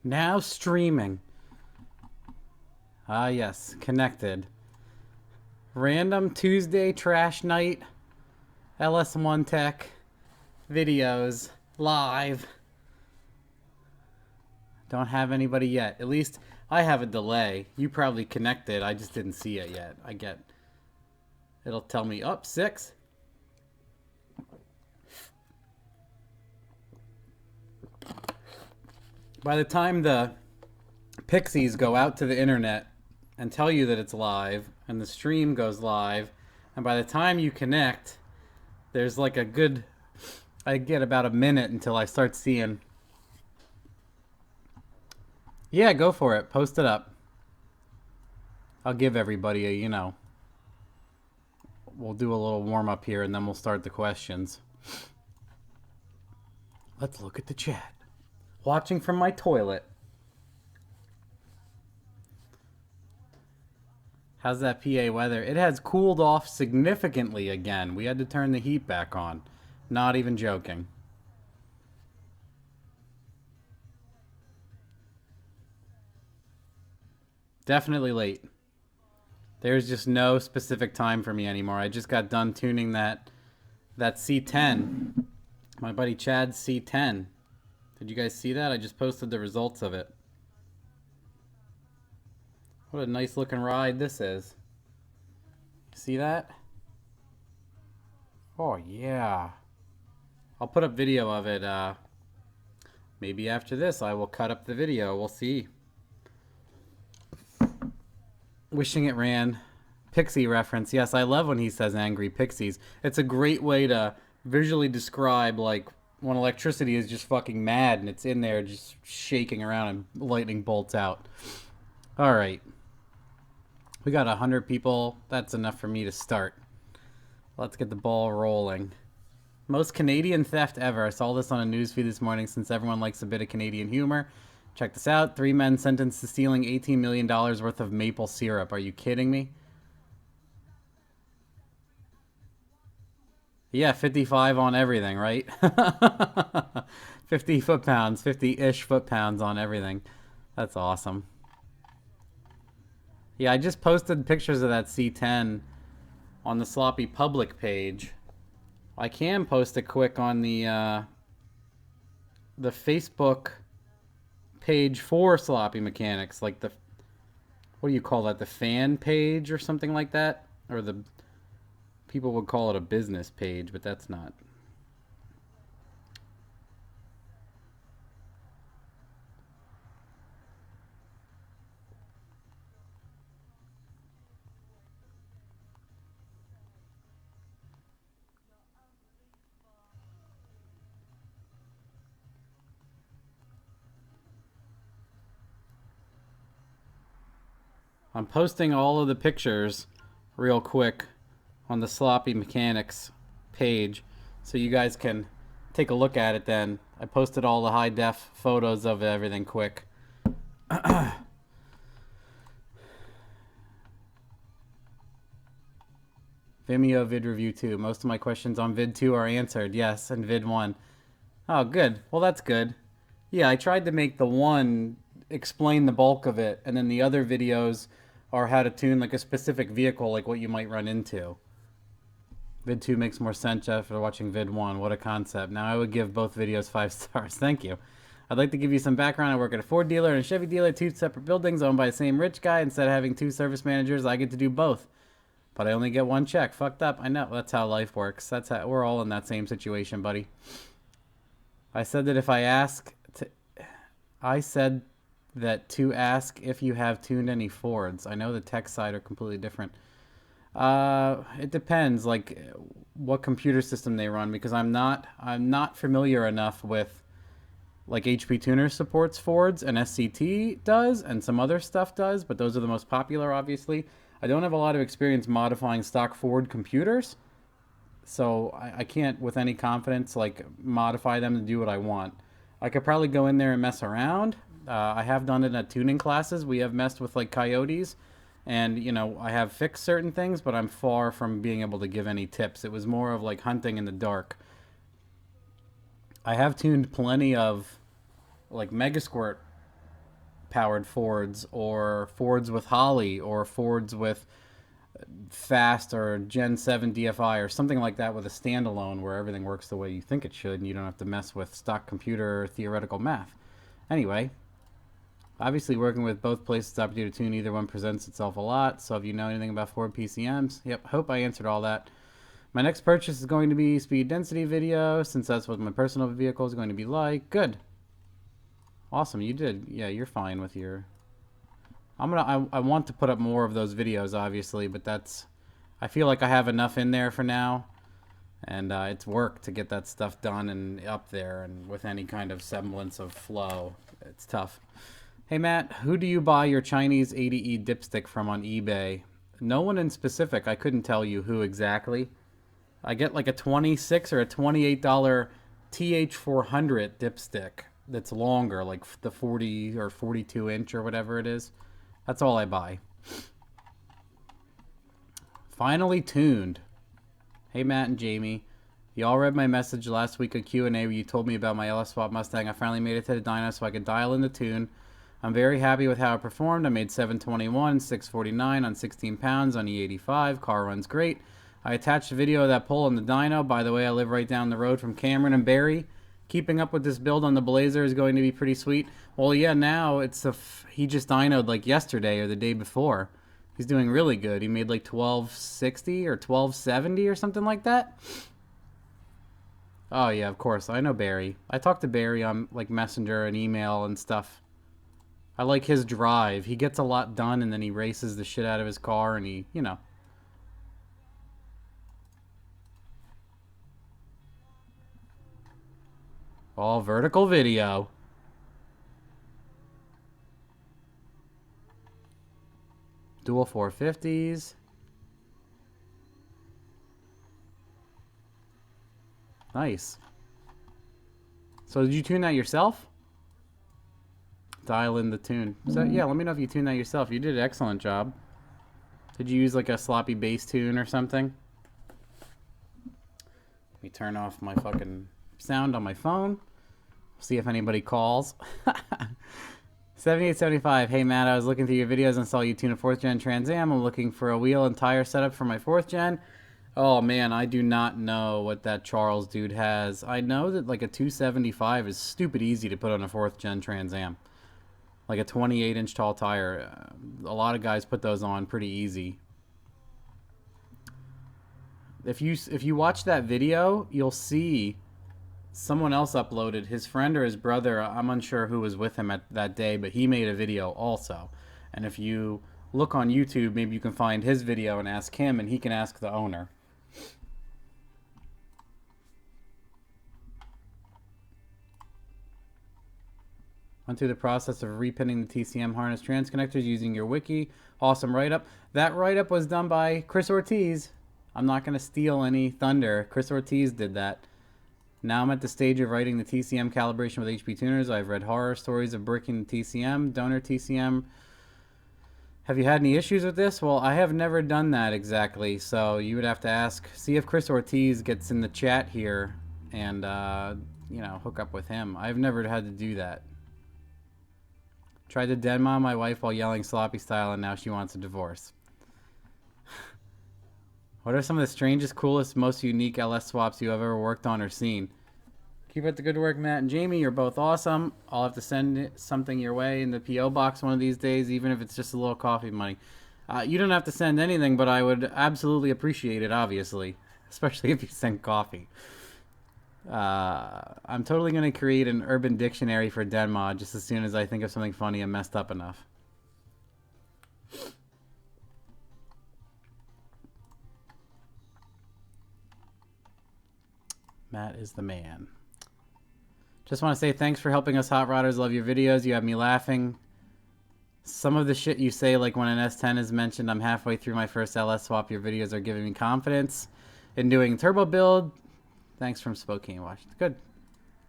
Now streaming. Ah, yes. Connected. Random Tuesday trash night. LS1 tech. Videos. Live. Don't have anybody yet. At least I have a delay. You probably connected. I just didn't see it yet. It'll tell me up 6. By the time the pixies go out to the internet and tell you that it's live, and the stream goes live, and by the time you connect, there's like a good, I get about a minute until I start seeing. Yeah, go for it. Post it up. I'll give everybody a, we'll do a little warm up here and then we'll start the questions. Let's look at the chat. Watching from my toilet. How's that PA weather? It has cooled off significantly again. We had to turn the heat back on. Not even joking. Definitely late. There's just no specific time for me anymore. I just got done tuning that C10. My buddy Chad's C10. Did you guys see that? I just posted the results of it. What a nice looking ride this is. See that? Oh yeah. I'll put up video of it. Maybe after this I will cut up the video. We'll see. Wishing it ran. Pixie reference. Yes, I love when he says angry pixies. It's a great way to visually describe like when electricity is just fucking mad and it's in there just shaking around and lightning bolts out. All right. We got 100 people. That's enough for me to start. Let's get the ball rolling. Most Canadian theft ever. I saw this on a newsfeed this morning since everyone likes a bit of Canadian humor. Check this out. 3 men sentenced to stealing $18 million worth of maple syrup. Are you kidding me? Yeah, 55 on everything, right? 50 foot-pounds, 50-ish foot-pounds on everything. That's awesome. Yeah, I just posted pictures of that C10 on the Sloppy Public page. I can post it quick on the Facebook page for Sloppy Mechanics, like the, what do you call that, the fan page or something like that? Or the, people would call it a business page, but that's not. I'm posting all of the pictures real quick on the Sloppy Mechanics page so you guys can take a look at it then. I posted all the high def photos of everything quick. Vimeo vid review 2. Most of my questions on vid 2 are answered. Yes, and vid 1. Oh, good. Well, that's good. Yeah, I tried to make the one explain the bulk of it, and then the other videos are how to tune like a specific vehicle, like what you might run into. Vid 2 makes more sense after watching Vid 1. What a concept. Now I would give both videos 5 stars. Thank you. I'd like to give you some background. I work at a Ford dealer and a Chevy dealer, 2 separate buildings owned by the same rich guy. Instead of having 2 service managers, I get to do both. But I only get 1 check. Fucked up. I know. That's how life works. That's how we're all in that same situation, buddy. I said that if I ask to, I said that to ask if you have tuned any Fords. I know the tech side are completely different. It depends, like what computer system they run, because I'm not familiar enough with, like HP Tuner supports Fords and SCT does, and some other stuff does, but those are the most popular, obviously. I don't have a lot of experience modifying stock Ford computers, so I can't with any confidence like modify them to do what I want. I could probably go in there and mess around. I have done it at tuning classes. We have messed with like Coyotes, and I have fixed certain things, but I'm far from being able to give any tips. It was more of like hunting in the dark. I have tuned plenty of like Megasquirt powered Fords, or Fords with Holly, or Fords with fast or Gen 7 DFI or something like that with a standalone where everything works the way you think it should and you don't have to mess with stock computer theoretical math. Anyway, obviously working with both places to opportunity to tune, either one presents itself a lot. So if you know anything about Ford PCMs, yep, hope I answered all that. My next purchase is going to be speed density video, since that's what my personal vehicle is going to be like. Good. Awesome, you did. Yeah, you're fine with your... I want to put up more of those videos, obviously, but that's... I feel like I have enough in there for now. And it's work to get that stuff done and up there, and with any kind of semblance of flow. It's tough. Hey, Matt, who do you buy your Chinese 80E dipstick from on eBay? No one in specific. I couldn't tell you who exactly. I get like a $26 or a $28 TH400 dipstick that's longer, like the 40 or 42 inch or whatever it is. That's all I buy. Finally tuned. Hey, Matt and Jamie. You all read my message last week at Q&A where you told me about my LS Swap Mustang. I finally made it to the dyno so I could dial in the tune. I'm very happy with how it performed. I made 721, 649 on 16 pounds on E85. Car runs great. I attached a video of that pull on the dyno. By the way, I live right down the road from Cameron and Barry. Keeping up with this build on the Blazer is going to be pretty sweet. Well, yeah, now it's he just dynoed like yesterday or the day before. He's doing really good. He made like 1260 or 1270 or something like that. Oh, yeah, of course. I know Barry. I talked to Barry on like Messenger and email and stuff. I like his drive. He gets a lot done and then he races the shit out of his car and he, you know. All vertical video. Dual 450s. Nice. So did you tune that yourself? Dial in the tune. So yeah, let me know if you tuned that yourself. You did an excellent job. Did you use like a sloppy bass tune or something? Let me turn off my fucking sound on my phone. See if anybody calls. 7875. Hey Matt, I was looking through your videos and saw you tune a 4th gen Trans Am. I'm looking for a wheel and tire setup for my 4th gen. Oh man, I do not know what that Charles dude has. I know that like a 275 is stupid easy to put on a 4th gen Trans Am. Like a 28-inch tall tire. A lot of guys put those on pretty easy. If you watch that video, you'll see someone else uploaded, his friend or his brother, I'm unsure who was with him at that day, but he made a video also. And if you look on YouTube, maybe you can find his video and ask him, and he can ask the owner. Went through the process of repinning the TCM harness trans connectors using your wiki. Awesome write-up. That write-up was done by Chris Ortiz. I'm not going to steal any thunder. Chris Ortiz did that. Now I'm at the stage of writing the TCM calibration with HP tuners. I've read horror stories of bricking the TCM, donor TCM. Have you had any issues with this? Well, I have never done that exactly, so you would have to ask. See if Chris Ortiz gets in the chat here and, you know, hook up with him. I've never had to do that. Tried to Denma my wife while yelling sloppy style, and now she wants a divorce. What are some of the strangest, coolest, most unique LS swaps you have ever worked on or seen? Keep up the good work, Matt and Jamie. You're both awesome. I'll have to send something your way in the P.O. box one of these days, even if it's just a little coffee money. You don't have to send anything, but I would absolutely appreciate it, obviously. Especially if you send coffee. I'm totally going to create an urban dictionary for Denma just as soon as I think of something funny and messed up enough. Matt is the man. Just want to say thanks for helping us hot rodders. Love your videos. You have me laughing. Some of the shit you say, like when an S10 is mentioned, I'm halfway through my first LS swap. Your videos are giving me confidence in doing turbo build. Thanks from Spokane, Washington. Good.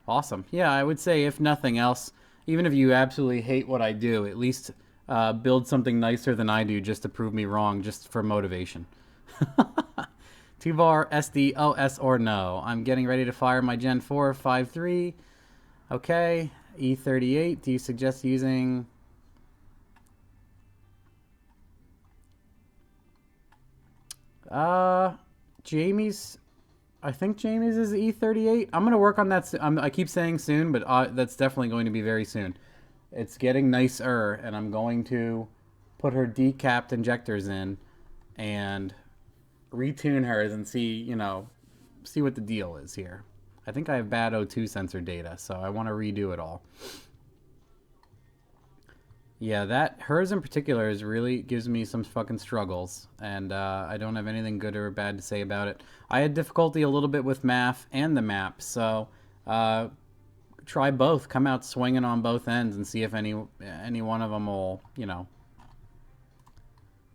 Awesome. Yeah, I would say if nothing else, even if you absolutely hate what I do, at least build something nicer than I do just to prove me wrong, just for motivation. 2-bar SD, OS, or no. I'm getting ready to fire my Gen 4 5.3. Okay. E38. Do you suggest using Uh, Jamie's. I think Jamie's is E38. I'm gonna work on that. I keep saying soon, but that's definitely going to be very soon. It's getting nicer, and I'm going to put her decapped injectors in and retune hers and see, see what the deal is here. I think I have bad O2 sensor data, so I want to redo it all. Yeah, hers in particular is really gives me some fucking struggles, and I don't have anything good or bad to say about it. I had difficulty a little bit with MAF and the map, so try both. Come out swinging on both ends and see if any one of them will,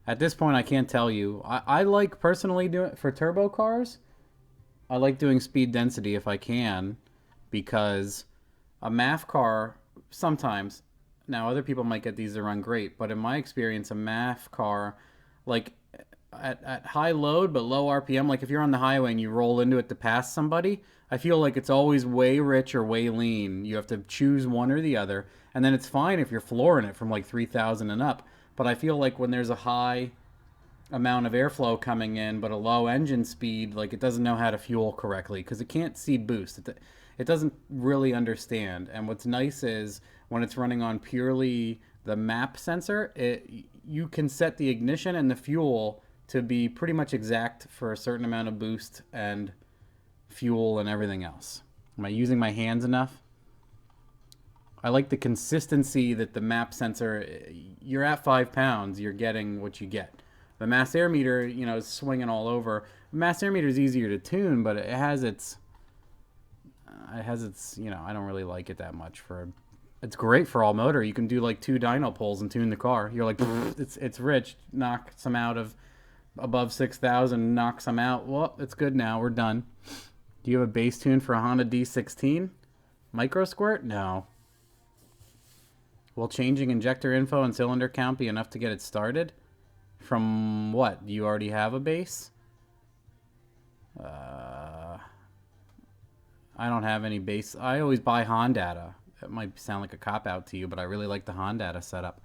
At this point, I can't tell you. I like personally doing for turbo cars. I like doing speed density if I can, because a MAF car sometimes. Now other people might get these to run great, but in my experience, a MAF car, like at high load but low RPM, like if you're on the highway and you roll into it to pass somebody, I feel like it's always way rich or way lean. You have to choose one or the other, and then it's fine if you're flooring it from like 3,000 and up. But I feel like when there's a high amount of airflow coming in but a low engine speed, like it doesn't know how to fuel correctly because it can't see boost. It doesn't really understand. And what's nice is when it's running on purely the map sensor, you can set the ignition and the fuel to be pretty much exact for a certain amount of boost and fuel and everything else. Am I using my hands enough? I like the consistency that the map sensor, you're at 5 pounds, you're getting what you get. The mass air meter, is swinging all over. The mass air meter is easier to tune, but it has its, I don't really like it that much it's great for all motor. You can do like 2 dyno pulls and tune the car. You're like, it's rich. Knock some out of above 6,000, knock some out. Well, it's good now. We're done. Do you have a bass tune for a Honda D16? Micro squirt? No. Will changing injector info and cylinder count be enough to get it started? From what? Do you already have a base? I don't have any base. I always buy Hondata. It might sound like a cop-out to you, but I really like the Hondata setup.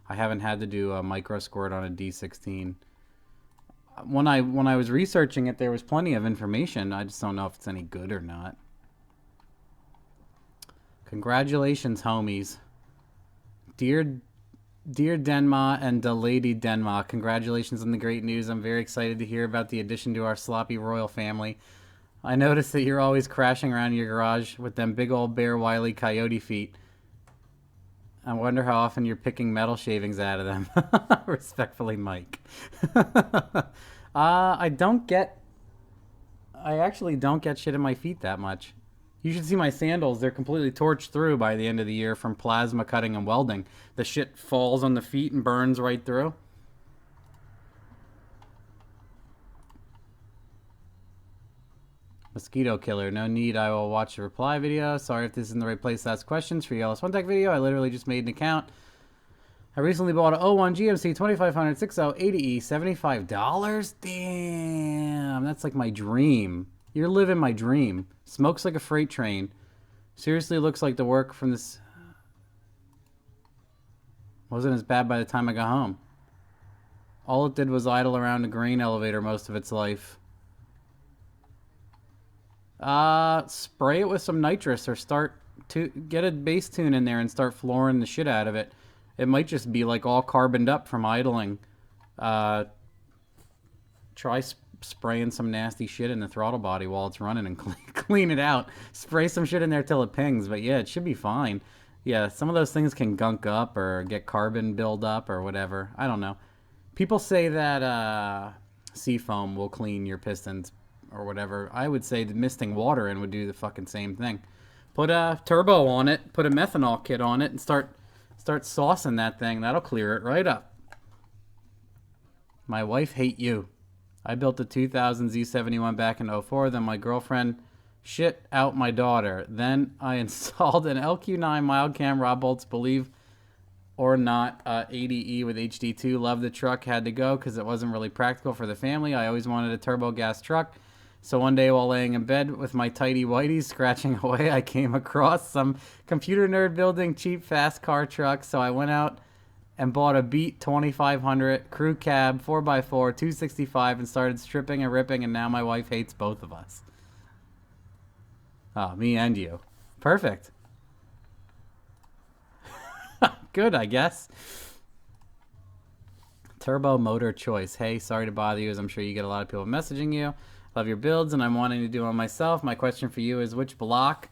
I haven't had to do a micro squirt on a D16. When I was researching it, there was plenty of information. I just don't know if it's any good or not. Congratulations, homies. Dear Denma and the Lady Denma, congratulations on the great news. I'm very excited to hear about the addition to our sloppy royal family. I noticed that you're always crashing around your garage with them big old Bear Wiley coyote feet. I wonder how often you're picking metal shavings out of them. Respectfully, Mike. I actually don't get shit in my feet that much. You should see my sandals. They're completely torched through by the end of the year from plasma cutting and welding. The shit falls on the feet and burns right through. Mosquito killer. No need. I will watch the reply video. Sorry if this isn't the right place to ask questions for your LS1 Tech video. I literally just made an account. I recently bought an 01 GMC 2500 6080E, $75. Damn, that's like my dream. You're living my dream. Smokes like a freight train. Seriously looks like the work from this wasn't as bad by the time I got home. All it did was idle around a grain elevator most of its life. Spray it with some nitrous or get a bass tune in there and start flooring the shit out of it. It might just be like all carboned up from idling. Try spraying some nasty shit in the throttle body while it's running and clean it out. Spray some shit in there till it pings, but yeah, it should be fine. Yeah, some of those things can gunk up or get carbon build up or whatever. I don't know. People say that seafoam will clean your pistons or whatever. I would say the misting water in would do the fucking same thing. Put a turbo on it, put a methanol kit on it, and start saucing that thing. That'll clear it right up. My wife hate you. I built a 2000 Z71 back in 04. Then my girlfriend shit out my daughter. Then I installed an LQ9 mild cam Rob Bolt's believe or not 80E with HD2. Loved the truck. Had to go because it wasn't really practical for the family. I always wanted a turbo gas truck. So one day while laying in bed with my tighty whities scratching away, I came across some computer nerd building cheap fast car trucks. So I went out and bought a Beat 2500 crew cab 4x4 265 and started stripping and ripping, and now my wife hates both of us. Oh, me and you. Perfect. Good, I guess. Turbo motor choice. Hey, sorry to bother you, as I'm sure you get a lot of people messaging you. Love your builds, and I'm wanting to do one myself. My question for you is, which block,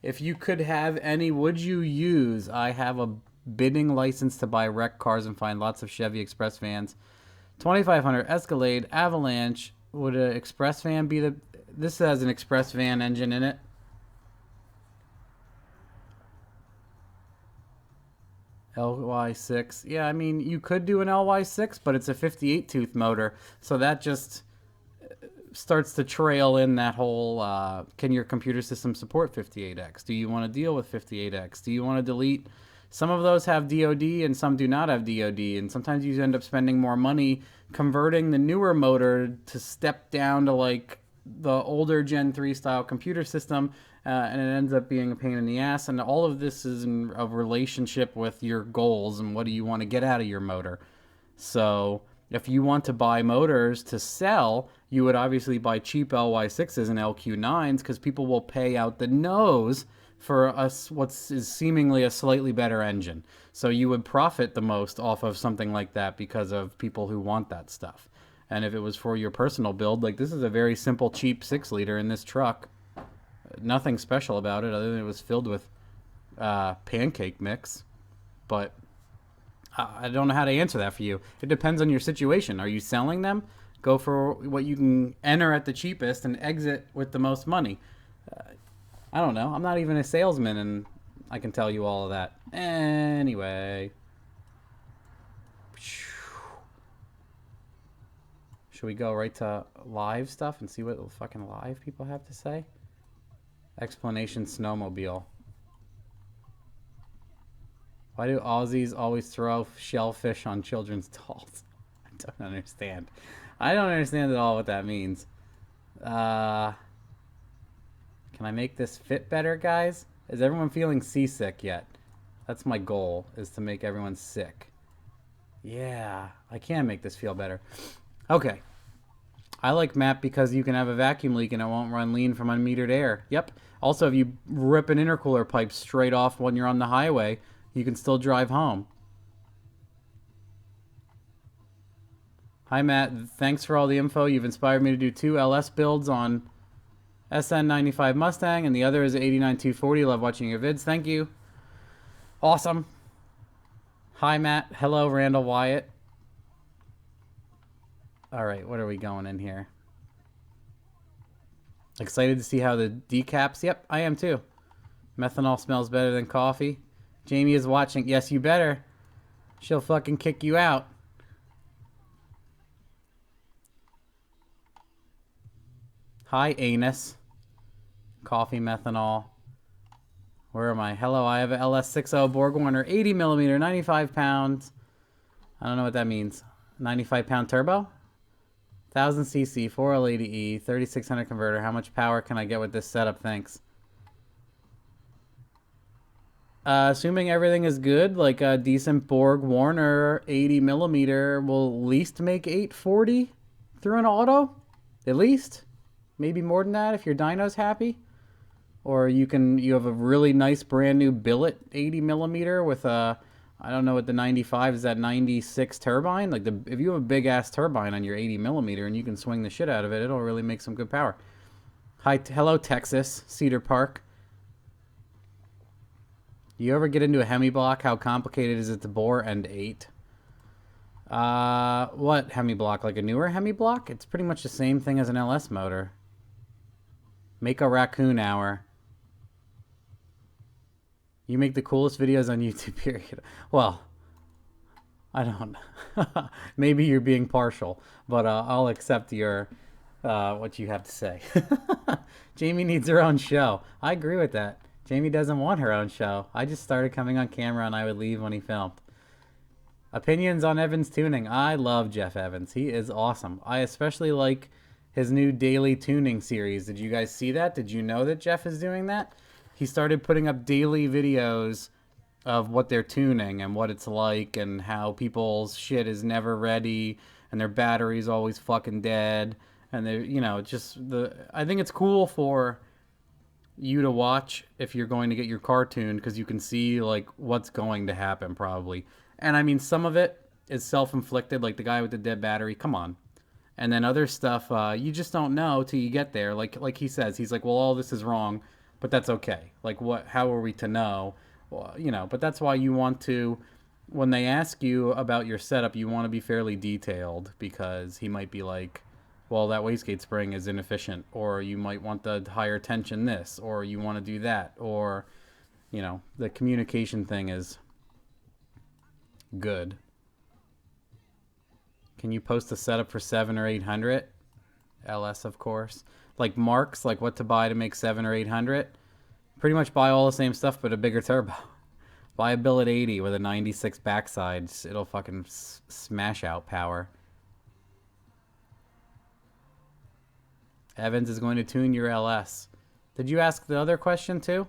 if you could have any, would you use? I have a bidding license to buy wrecked cars and find lots of Chevy Express vans. 2500 Escalade, Avalanche. Would an Express van be the... This has an Express van engine in it. LY6. Yeah, I mean, you could do an LY6, but it's a 58 tooth motor. So that just starts to trail in that whole, can your computer system support 58X? Do you want to deal with 58X? Do you want to delete? Some of those have DOD and some do not have DOD. And sometimes you end up spending more money converting the newer motor to step down to like the older Gen 3 style computer system. And it ends up being a pain in the ass. And all of this is in a relationship with your goals and what do you want to get out of your motor. So if you want to buy motors to sell, you would obviously buy cheap LY6s and LQ9s because people will pay out the nose for us what is seemingly a slightly better engine. So you would profit the most off of something like that because of people who want that stuff. And if it was for your personal build, like this is a very simple, cheap 6-liter in this truck. Nothing special about it other than it was filled with pancake mix. But I don't know how to answer that for you. It depends on your situation. Are you selling them? Go for what you can enter at the cheapest and exit with the most money. I don't know. I'm not even a salesman, and I can tell you all of that. Anyway. Should we go right to live stuff and see what the fucking live people have to say? Explanation snowmobile. Why do Aussies always throw shellfish on children's dolls? I don't understand. I don't understand at all what that means. Can I make this fit better, guys? Is everyone feeling seasick yet? That's my goal, is to make everyone sick. Yeah, I can make this feel better. Okay. I like MAP because you can have a vacuum leak and it won't run lean from unmetered air. Yep. Also, if you rip an intercooler pipe straight off when you're on the highway, you can still drive home. Hi, Matt. Thanks for all the info. You've inspired me to do 2 LS builds on SN95 Mustang, and the other is 89 240. Love watching your vids. Thank you. Awesome. Hi, Matt. Hello, Randall Wyatt. All right, what are we going in here? Excited to see how the decaps. Yep, I am too. Methanol smells better than coffee. Jamie is watching. Yes, you better. She'll fucking kick you out. Hi, anus. Coffee, methanol. Where am I? Hello, I have a LS60 Borg Warner, 80 millimeter, 95 pounds. I don't know what that means. 95 pound turbo? 1000 cc, 4L80E, 3600 converter. How much power can I get with this setup? Thanks. Assuming everything is good, like a decent Borg Warner 80 millimeter will at least make 840 through an auto. At least. Maybe more than that if your dyno's happy. Or you have a really nice brand new billet 80 millimeter with a, I don't know what the 95 is, that 96 turbine. Like if you have a big ass turbine on your 80 millimeter and you can swing the shit out of it, it'll really make some good power. Hello Texas, Cedar Park. You ever get into a Hemi block? How complicated is it to bore and 8? What Hemi block? Like a newer Hemi block? It's pretty much the same thing as an LS motor. Make a raccoon hour. You make the coolest videos on YouTube, period. Well, I don't. Maybe you're being partial, but I'll accept your what you have to say. Jamie needs her own show. I agree with that. Jamie doesn't want her own show. I just started coming on camera and I would leave when he filmed. Opinions on Evans tuning. I love Jeff Evans. He is awesome. I especially like his new daily tuning series. Did you guys see that? Did you know that Jeff is doing that? He started putting up daily videos of what they're tuning and what it's like and how people's shit is never ready and their battery's always fucking dead and they just I think it's cool for you to watch if you're going to get your car tuned because you can see like what's going to happen probably. And I mean some of it is self-inflicted, like the guy with the dead battery, come on. And then other stuff you just don't know till you get there, like he says, he's like, well, all this is wrong, but that's okay. Like how are we to know? Well, but that's why you want to, when they ask you about your setup, you want to be fairly detailed because he might be like, well, that wastegate spring is inefficient, or you might want the higher tension this, or you want to do that, or the communication thing is good. Can you post a setup for 7 or 800? LS, of course. Like marks, like what to buy to make 7 or 800. Pretty much buy all the same stuff, but a bigger turbo. Buy a billet 80 with a 96 backside. It'll fucking smash out power. Evans is going to tune your LS. Did you ask the other question too?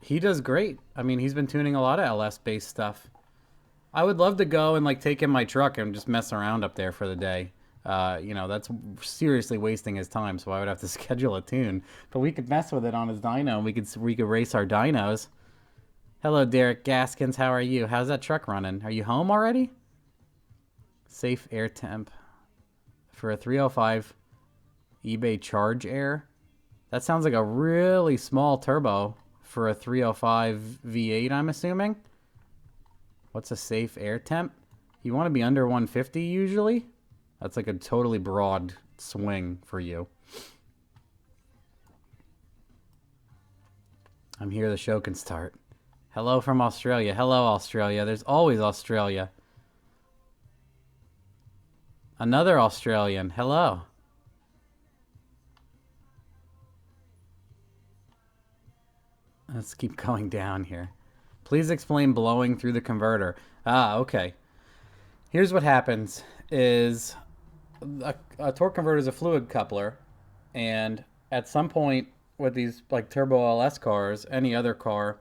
He does great. I mean, he's been tuning a lot of LS-based stuff. I would love to go and like take in my truck and just mess around up there for the day. That's seriously wasting his time, so I would have to schedule a tune. But we could mess with it on his dyno, and we could race our dynos. Hello, Derek Gaskins. How are you? How's that truck running? Are you home already? Safe air temp for a 305 eBay charge air. That sounds like a really small turbo for a 305 V8, I'm assuming. What's a safe air temp? You want to be under 150 usually? That's like a totally broad swing for you. I'm here, the show can start. Hello from Australia. Hello, Australia. There's always Australia. Another Australian. Hello. Let's keep going down here. Please explain blowing through the converter. Okay. Here's what happens is a torque converter is a fluid coupler, and at some point with these like turbo LS cars, any other car,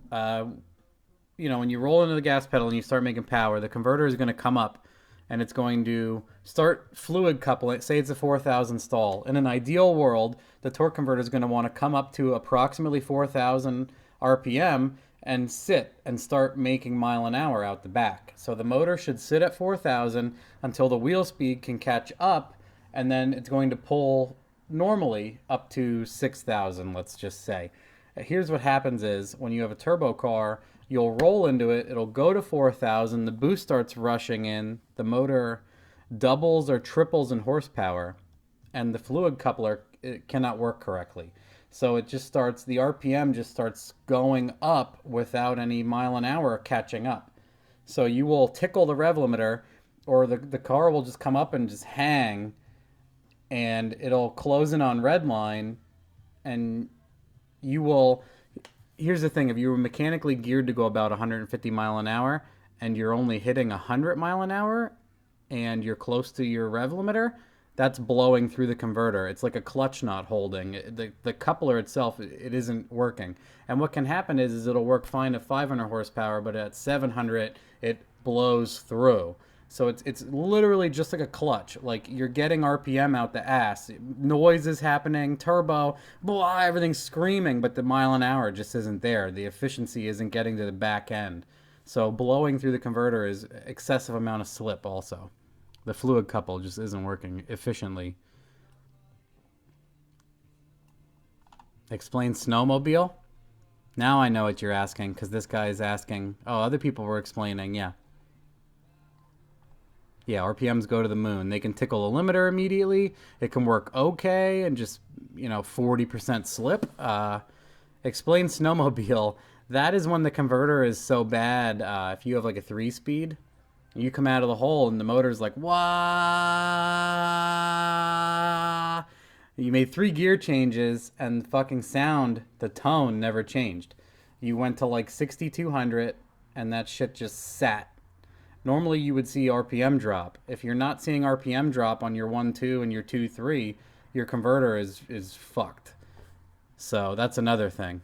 when you roll into the gas pedal and you start making power, the converter is going to come up and it's going to start fluid coupling. Say it's a 4,000 stall. In an ideal world, the torque converter is going to want to come up to approximately 4,000 RPM and sit and start making mile an hour out the back. So the motor should sit at 4,000 until the wheel speed can catch up, and then it's going to pull normally up to 6,000, let's just say. Here's what happens is when you have a turbo car, you'll roll into it, it'll go to 4,000, the boost starts rushing in, the motor doubles or triples in horsepower, and the fluid coupler it cannot work correctly. So it just starts, the RPM just starts going up without any mile an hour catching up. So you will tickle the rev limiter, or the car will just come up and just hang, and it'll close in on red line, and you will, here's the thing, if you were mechanically geared to go about 150 mile an hour, and you're only hitting 100 mile an hour, and you're close to your rev limiter, that's blowing through the converter. It's like a clutch not holding. The coupler itself, it isn't working. And what can happen is it'll work fine at 500 horsepower, but at 700, it blows through. So it's literally just like a clutch. Like you're getting RPM out the ass. Noise is happening, turbo, blah, everything's screaming, but the mile an hour just isn't there. The efficiency isn't getting to the back end. So blowing through the converter is excessive amount of slip also. The fluid couple just isn't working efficiently. Explain snowmobile? Now I know what you're asking, because this guy is asking. Oh, other people were explaining, yeah. Yeah, RPMs go to the moon. They can tickle the limiter immediately. It can work okay and just, 40% slip. Explain snowmobile. That is when the converter is so bad, if you have like a 3-speed, you come out of the hole and the motor's like, wah! You made 3 gear changes and the fucking sound, the tone never changed. You went to like 6,200 and that shit just sat. Normally you would see RPM drop. If you're not seeing RPM drop on your 1.2 and your 2.3, your converter is fucked. So that's another thing.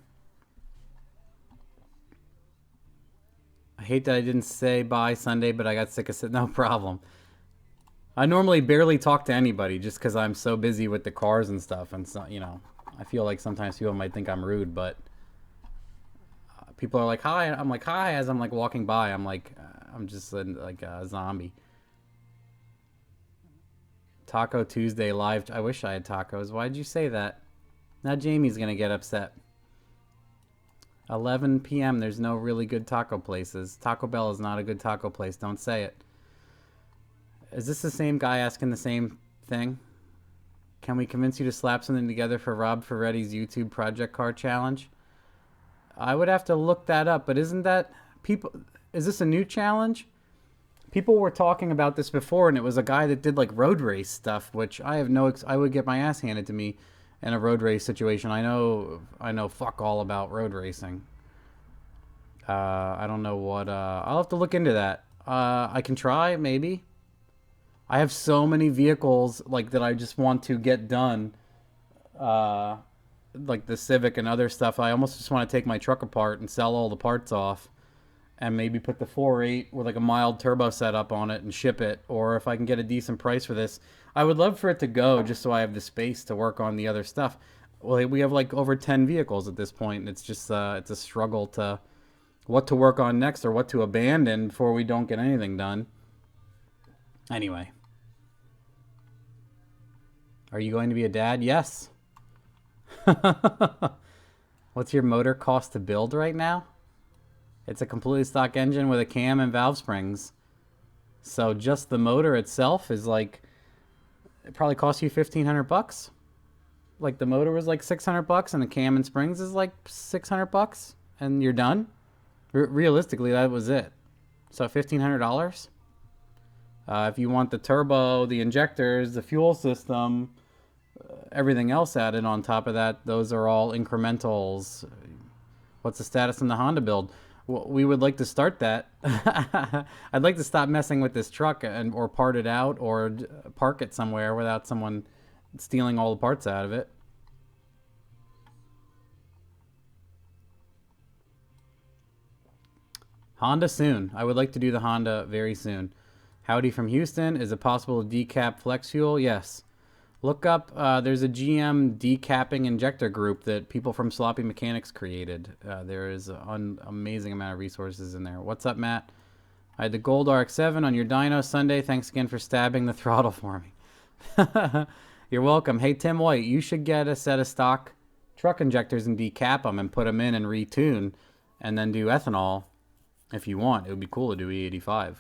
hate that I didn't say bye Sunday, but I got sick of it. No problem. I normally barely talk to anybody just because I'm so busy with the cars and stuff. And, so, you know, I feel like sometimes people might think I'm rude, but people are like, hi. I'm like, hi. As I'm like walking by, I'm like, I'm just like a zombie. Taco Tuesday live. I wish I had tacos. Why'd you say that? Now Jamie's going to get upset. 11 p.m. There's no really good taco places. Taco Bell is not a good taco place. Don't say it. Is this the same guy asking the same thing? Can we convince you to slap something together for Rob Ferretti's YouTube Project Car Challenge? I would have to look that up, but isn't that people? Is this a new challenge? People were talking about this before, and it was a guy that did like road race stuff, which I have no. I would get my ass handed to me in a road race situation. I know fuck all about road racing. I don't know what. I'll have to look into that. I can try maybe. I have so many vehicles like that I just want to get done, like the Civic and other stuff. I almost just want to take my truck apart and sell all the parts off, and maybe put the 4.8 with like a mild turbo setup on it and ship it. Or if I can get a decent price for this, I would love for it to go just so I have the space to work on the other stuff. Well, we have like over 10 vehicles at this point, and it's just it's a struggle to what to work on next or what to abandon before we don't get anything done. Anyway. Are you going to be a dad? Yes. What's your motor cost to build right now? It's a completely stock engine with a cam and valve springs. So just the motor itself is like, it probably costs you $1,500. Like the motor was like $600 and the cam and springs is like $600 and you're done. Realistically, that was it. So $1,500. If you want the turbo, the injectors, the fuel system, everything else added on top of that, those are all incrementals. What's the status in the Honda build? Well, we would like to start that. I'd like to stop messing with this truck or part it out or park it somewhere without someone stealing all the parts out of it. Honda soon. I would like to do the Honda very soon. Howdy from Houston. Is it possible to decap flex fuel? Yes. Look up, there's a GM decapping injector group that people from Sloppy Mechanics created. There is an amazing amount of resources in there. What's up, Matt? I had the gold RX-7 on your dyno Sunday. Thanks again for stabbing the throttle for me. You're welcome. Hey, Tim White, you should get a set of stock truck injectors and decap them and put them in and retune and then do ethanol if you want. It would be cool to do E85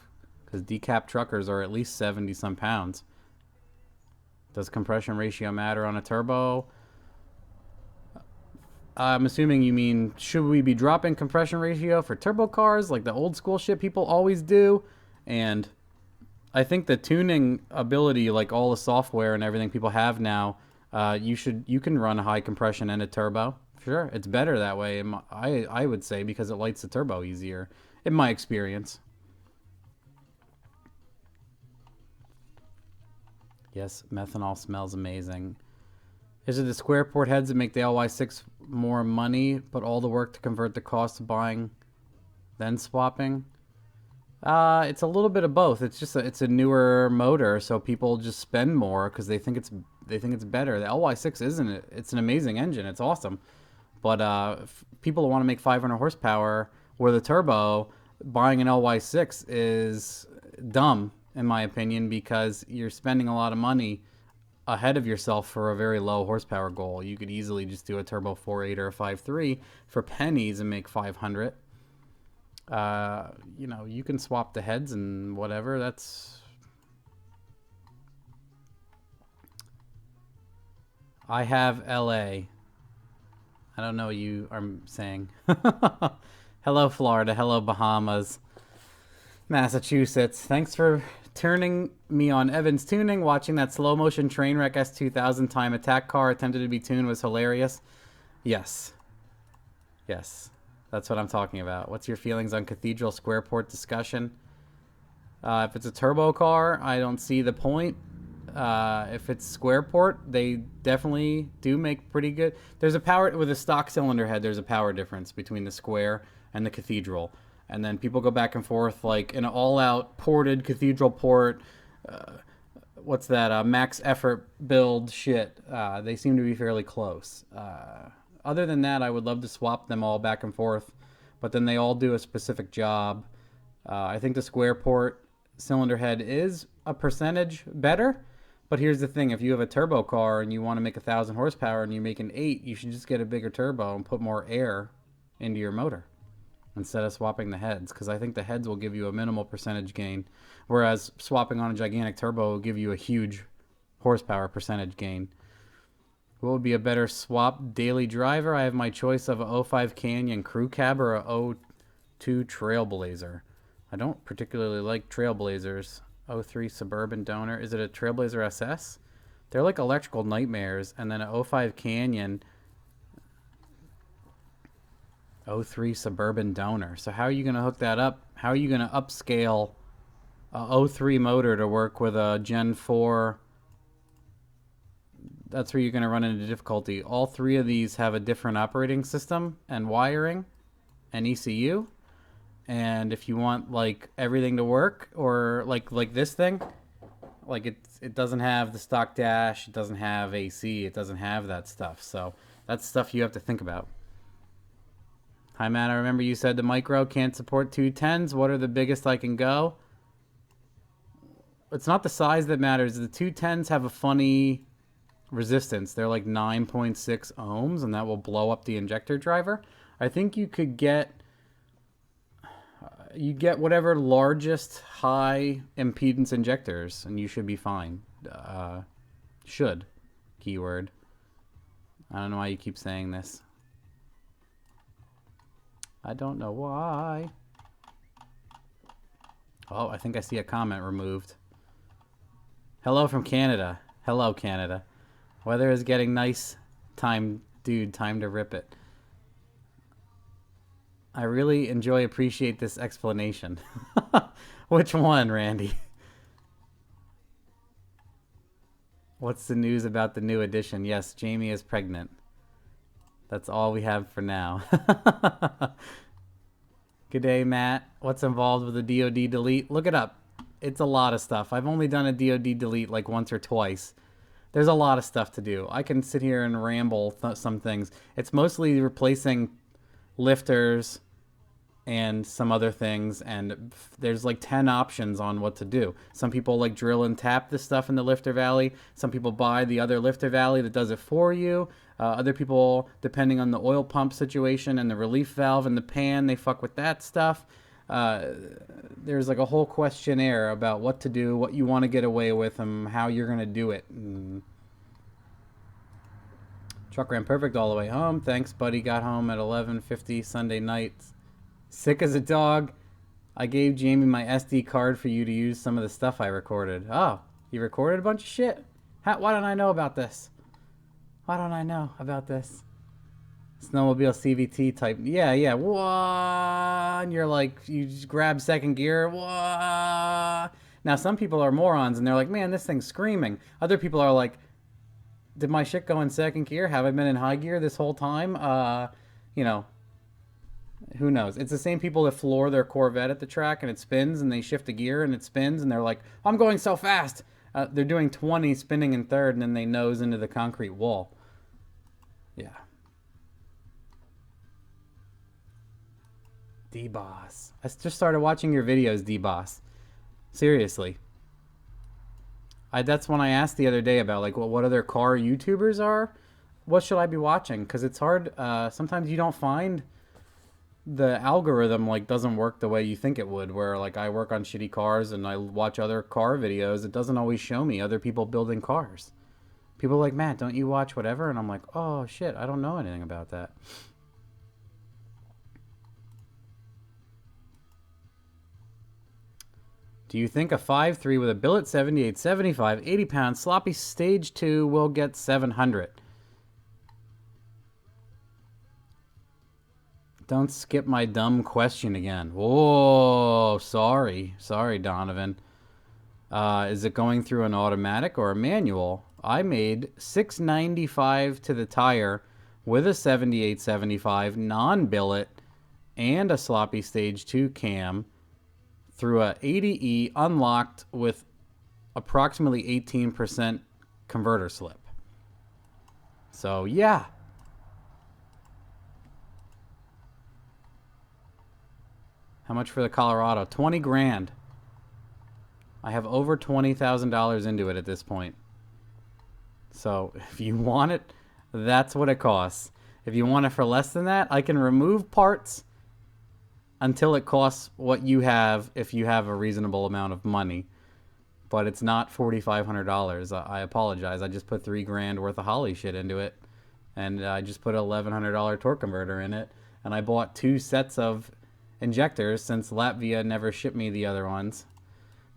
because decap truckers are at least 70-some pounds. Does compression ratio matter on a turbo? I'm assuming you mean, should we be dropping compression ratio for turbo cars like the old school shit people always do? And I think the tuning ability, like all the software and everything people have now, you can run a high compression and a turbo. Sure, it's better that way. I would say because it lights the turbo easier, in my experience. Yes, methanol smells amazing. Is it the square port heads that make the LY6 more money, but all the work to convert the cost of buying, then swapping? It's a little bit of both. It's just it's a newer motor, so people just spend more because they think it's better. The LY6 isn't it? It's an amazing engine. It's awesome, but people want to make 500 horsepower with a turbo, buying an LY6 is dumb. In my opinion, because you're spending a lot of money ahead of yourself for a very low horsepower goal. You could easily just do a turbo 4.8 or a 5.3 for pennies and make 500. You know, you can swap the heads and whatever. That's... I have LA. I don't know what you are saying. Hello, Florida. Hello, Bahamas. Massachusetts. Thanks for turning me on Evans Tuning. Watching that slow motion train wreck S2000 time attack car attempted to be tuned was hilarious. Yes. Yes. That's what I'm talking about. What's your feelings on Cathedral Square Port discussion? If it's a turbo car, I don't see the point. If it's square port, they definitely do make pretty good. There's a power with a stock cylinder head. There's a power difference between the square and the Cathedral. And then people go back and forth like an all-out ported cathedral port. What's that? Max effort build shit. They seem to be fairly close. Other than that, I would love to swap them all back and forth, but then they all do a specific job. I think the square port cylinder head is a percentage better, but here's the thing: if you have a turbo car and you want to make 1,000 horsepower and you make an 8, you should just get a bigger turbo and put more air into your motor instead of swapping the heads, because I think the heads will give you a minimal percentage gain, whereas swapping on a gigantic turbo will give you a huge horsepower percentage gain. What would be a better swap daily driver? I have my choice of a 05 Canyon Crew Cab or a 02 Trailblazer. I don't particularly like Trailblazers. 03 Suburban Donor. Is it a Trailblazer SS? They're like electrical nightmares. And then a 05 Canyon 03 Suburban Donor. So how are you going to hook that up? How are you going to upscale a 03 motor to work with a Gen 4? That's where you're going to run into difficulty. All three of these have a different operating system and wiring and ECU. And if you want like everything to work, or like this thing, like it doesn't have the stock dash, it doesn't have AC, it doesn't have that stuff. So that's stuff you have to think about. Hi Matt, I remember you said the micro can't support 210s. What are the biggest I can go? It's not the size that matters. The 210s have a funny resistance. They're like 9.6 ohms, and that will blow up the injector driver. I think you could get whatever largest high impedance injectors and you should be fine. Should, keyword. I don't know why you keep saying this. I don't know why. Oh, I think I see a comment removed. Hello from Canada. Hello, Canada. Weather is getting nice. Time to rip it. I really appreciate this explanation. Which one, Randy? What's the news about the new edition? Yes, Jamie is pregnant. That's all we have for now. Good day, Matt. What's involved with the DoD delete? Look it up. It's a lot of stuff. I've only done a DoD delete like once or twice. There's a lot of stuff to do. I can sit here and ramble some things. It's mostly replacing lifters and some other things, and there's like 10 options on what to do. Some people like drill and tap the stuff in the lifter valley. Some people buy the other lifter valley that does it for you. Other people, depending on the oil pump situation and the relief valve and the pan, they fuck with that stuff. There's like a whole questionnaire about what to do, what you want to get away with, and how you're going to do it. Truck ran perfect all the way home. Thanks, buddy. Got home at 11:50 Sunday night. Sick as a dog. I gave Jamie my SD card for you to use some of the stuff I recorded. Oh, you recorded a bunch of shit? Why don't I know about this? Why don't I know about this? Snowmobile CVT type. Yeah. What? And you're like, you just grab second gear. What? Now, some people are morons and they're like, man, this thing's screaming. Other people are like, did my shit go in second gear? Have I been in high gear this whole time? You know, who knows? It's the same people that floor their Corvette at the track and it spins, and they shift a gear and it spins, and they're like, I'm going so fast. They're doing 20 spinning in third, and then they nose into the concrete wall. Yeah. D-Boss. I just started watching your videos, D-Boss. Seriously. That's when I asked the other day about like what other car YouTubers are. What should I be watching? Because it's hard. Sometimes you don't find the algorithm like doesn't work the way you think it would. Where like I work on shitty cars and I watch other car videos. It doesn't always show me other people building cars. People are like, Matt, don't you watch whatever? And I'm like, oh shit, I don't know anything about that. Do you think a 5.3 with a billet 78, 75, 80 pounds sloppy stage 2 will get 700? Don't skip my dumb question again. Whoa, sorry, Donovan. Is it going through an automatic or a manual? I made 695 to the tire with a 78, 75 non-billet, and a sloppy stage 2 cam through a 80E unlocked with approximately 18% converter slip. So yeah. How much for the Colorado? 20 grand. I have over $20,000 into it at this point. So if you want it, that's what it costs. If you want it for less than that, I can remove parts until it costs what you have if you have a reasonable amount of money. But it's not $4,500. I apologize. I just put $3 grand worth of Holly shit into it. And I just put an $1,100 torque converter in it. And I bought 2 sets of injectors since Latvia never shipped me the other ones.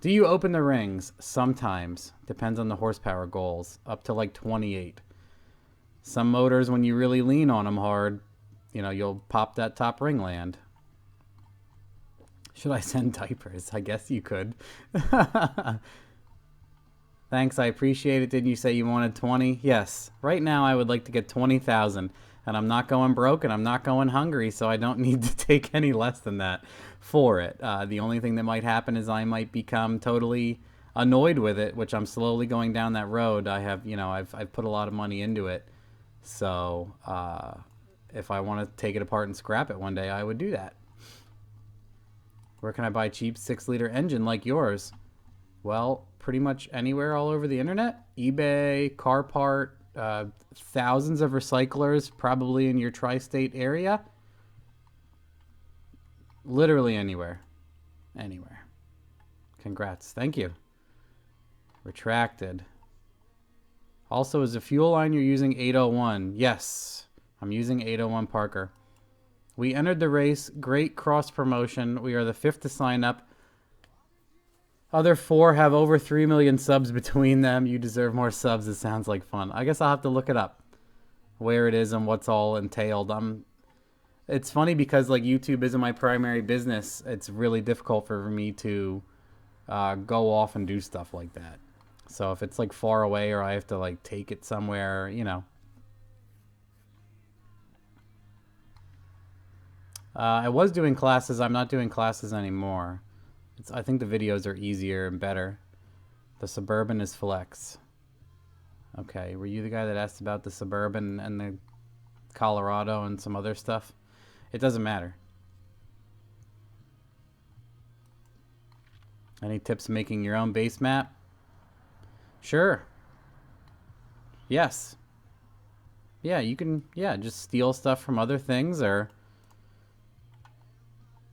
Do you open the rings? Sometimes. Depends on the horsepower goals. Up to like 28. Some motors, when you really lean on them hard, you know, you'll pop that top ring land. Should I send diapers? I guess you could. Thanks, I appreciate it. Didn't you say you wanted 20? Yes. Right now I would like to get 20,000. And I'm not going broke and I'm not going hungry, so I don't need to take any less than that for it. The only thing that might happen is I might become totally annoyed with it, which I'm slowly going down that road. I have, you know, I've put a lot of money into it. So if I want to take it apart and scrap it one day, I would do that. Where can I buy a cheap 6-liter engine like yours? Well, pretty much anywhere all over the internet. eBay, Carpart, thousands of recyclers probably in your tri-state area. Literally anywhere. Anywhere. Congrats. Thank you. Retracted. Also, is the fuel line you're using 801? Yes. I'm using 801 Parker. We entered the race. Great cross promotion. We are the 5th to sign up. Other 4 have over 3 million subs between them. You deserve more subs. It sounds like fun. I guess I'll have to look it up. Where it is and what's all entailed. It's funny because like YouTube isn't my primary business. It's really difficult for me to go off and do stuff like that. So if it's like far away or I have to like take it somewhere, you know. I was doing classes. I'm not doing classes anymore. I think the videos are easier and better. The Suburban is flex. Okay, were you the guy that asked about the Suburban and the Colorado and some other stuff? It doesn't matter. Any tips making your own base map? Sure. Yes. Yeah, you can, yeah, just steal stuff from other things or...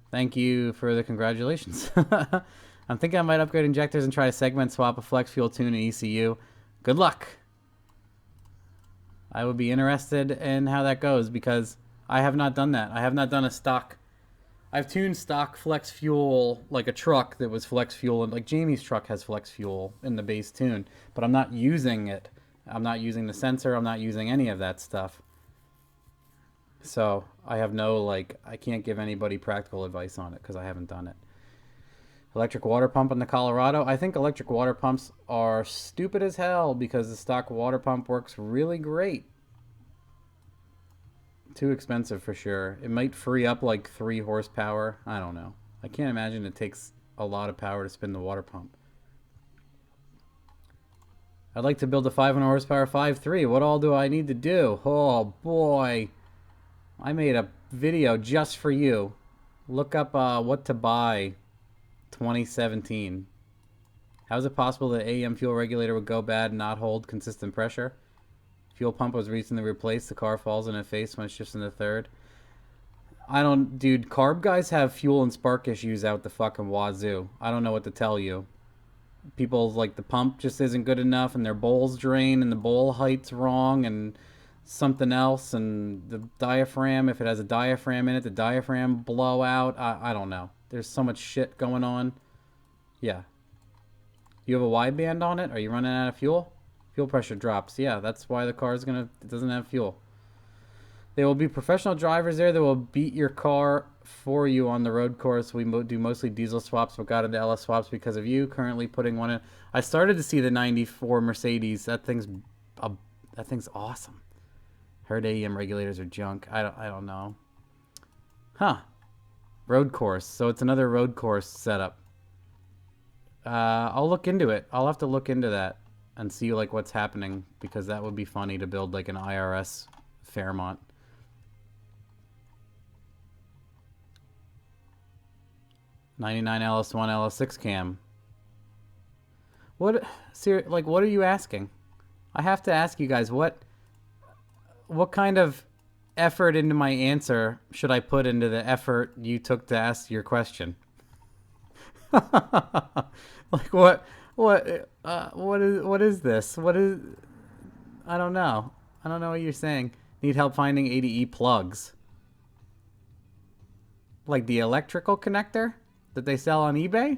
Thank you for the congratulations. I'm thinking I might upgrade injectors and try to segment swap a flex fuel tune and ECU. Good luck. I would be interested in how that goes because I have not done that. I have not done a stock. I've tuned stock flex fuel like a truck that was flex fuel, and like Jamie's truck has flex fuel in the base tune, but I'm not using it. I'm not using the sensor. I'm not using any of that stuff. So I have no, like, I can't give anybody practical advice on it because I haven't done it. Electric water pump in the Colorado. I think electric water pumps are stupid as hell because the stock water pump works really great. Too expensive for sure. It might free up like 3 horsepower. I don't know. I can't imagine it takes a lot of power to spin the water pump. I'd like to build a 500 horsepower 5.3. What all do I need to do? Oh boy. I made a video just for you. Look up what to buy 2017. How is it possible that AM fuel regulator would go bad and not hold consistent pressure? Fuel pump was recently replaced. The car falls in the face when it shifts into third. I don't... Dude, carb guys have fuel and spark issues out the fucking wazoo. I don't know what to tell you. People, like, the pump just isn't good enough and their bowls drain and the bowl height's wrong and... something else, and the diaphragm, if it has a diaphragm in it, the diaphragm blow out. I don't know. There's so much shit going on. Yeah. You have a wideband on it? Are you running out of fuel? Fuel pressure drops. Yeah, that's why the car is it doesn't have fuel. There will be professional drivers there that will beat your car for you on the road course. We do mostly diesel swaps, but got into LS swaps because of you. Currently putting one in. I started to see the 94 Mercedes. That thing's awesome. Heard AEM regulators are junk. I don't know. Huh. Road course. So it's another road course setup. I'll look into it. I'll have to look into that and see like what's happening, because that would be funny to build like an IRS Fairmont. '99 LS1 LS6 cam. What? Like, what are you asking? I have to ask you guys, what kind of effort into my answer should I put into the effort you took to ask your question? Like, what is this? What is? I don't know. I don't know what you're saying. Need help finding ADE plugs. Like the electrical connector that they sell on eBay?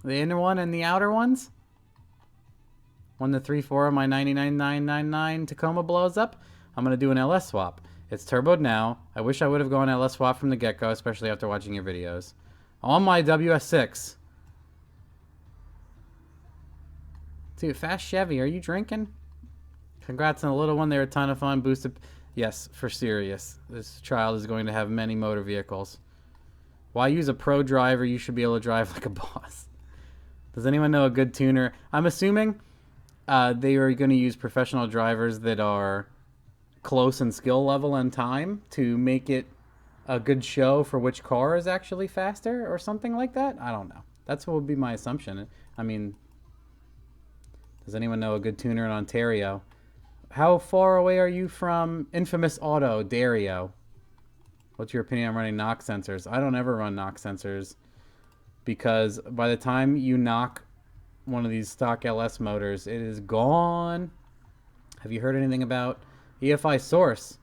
The inner one and the outer ones? When the 3.4 of my 99999 Tacoma blows up, I'm going to do an LS swap. It's turboed now. I wish I would have gone LS swap from the get-go, especially after watching your videos. On my WS6. Dude, fast Chevy, are you drinking? Congrats on the little one. They're a ton of fun. Boosted. Yes, for serious. This child is going to have many motor vehicles. Why use a pro driver? You should be able to drive like a boss. Does anyone know a good tuner? I'm assuming they are going to use professional drivers that are close in skill level and time to make it a good show for which car is actually faster or something like that. I don't know. That's what would be my assumption. I mean, does anyone know a good tuner in Ontario? How far away are you from Infamous Auto, Dario? What's your opinion on running knock sensors? I don't ever run knock sensors, because by the time you knock one of these stock LS motors, it is gone. Have you heard anything about EFI Source?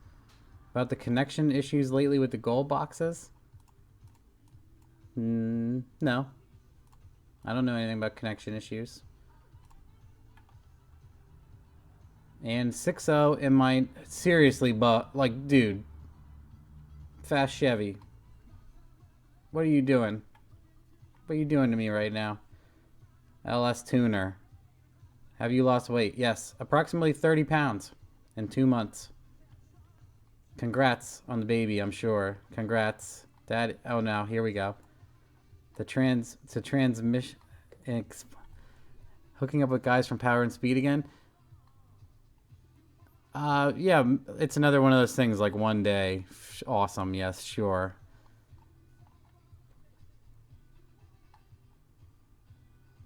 About the connection issues lately with the gold boxes? No. I don't know anything about connection issues. And 6.0 in my... Seriously, but like, dude. Fast Chevy. What are you doing? What are you doing to me right now? LS Tuner. Have you lost weight? Yes. Approximately 30 pounds in 2 months. Congrats on the baby, I'm sure. Congrats. Dad. Oh, no. Here we go. It's a transmission. Hooking up with guys from Power and Speed again. Yeah, it's another one of those things, like one day. Awesome, yes, sure.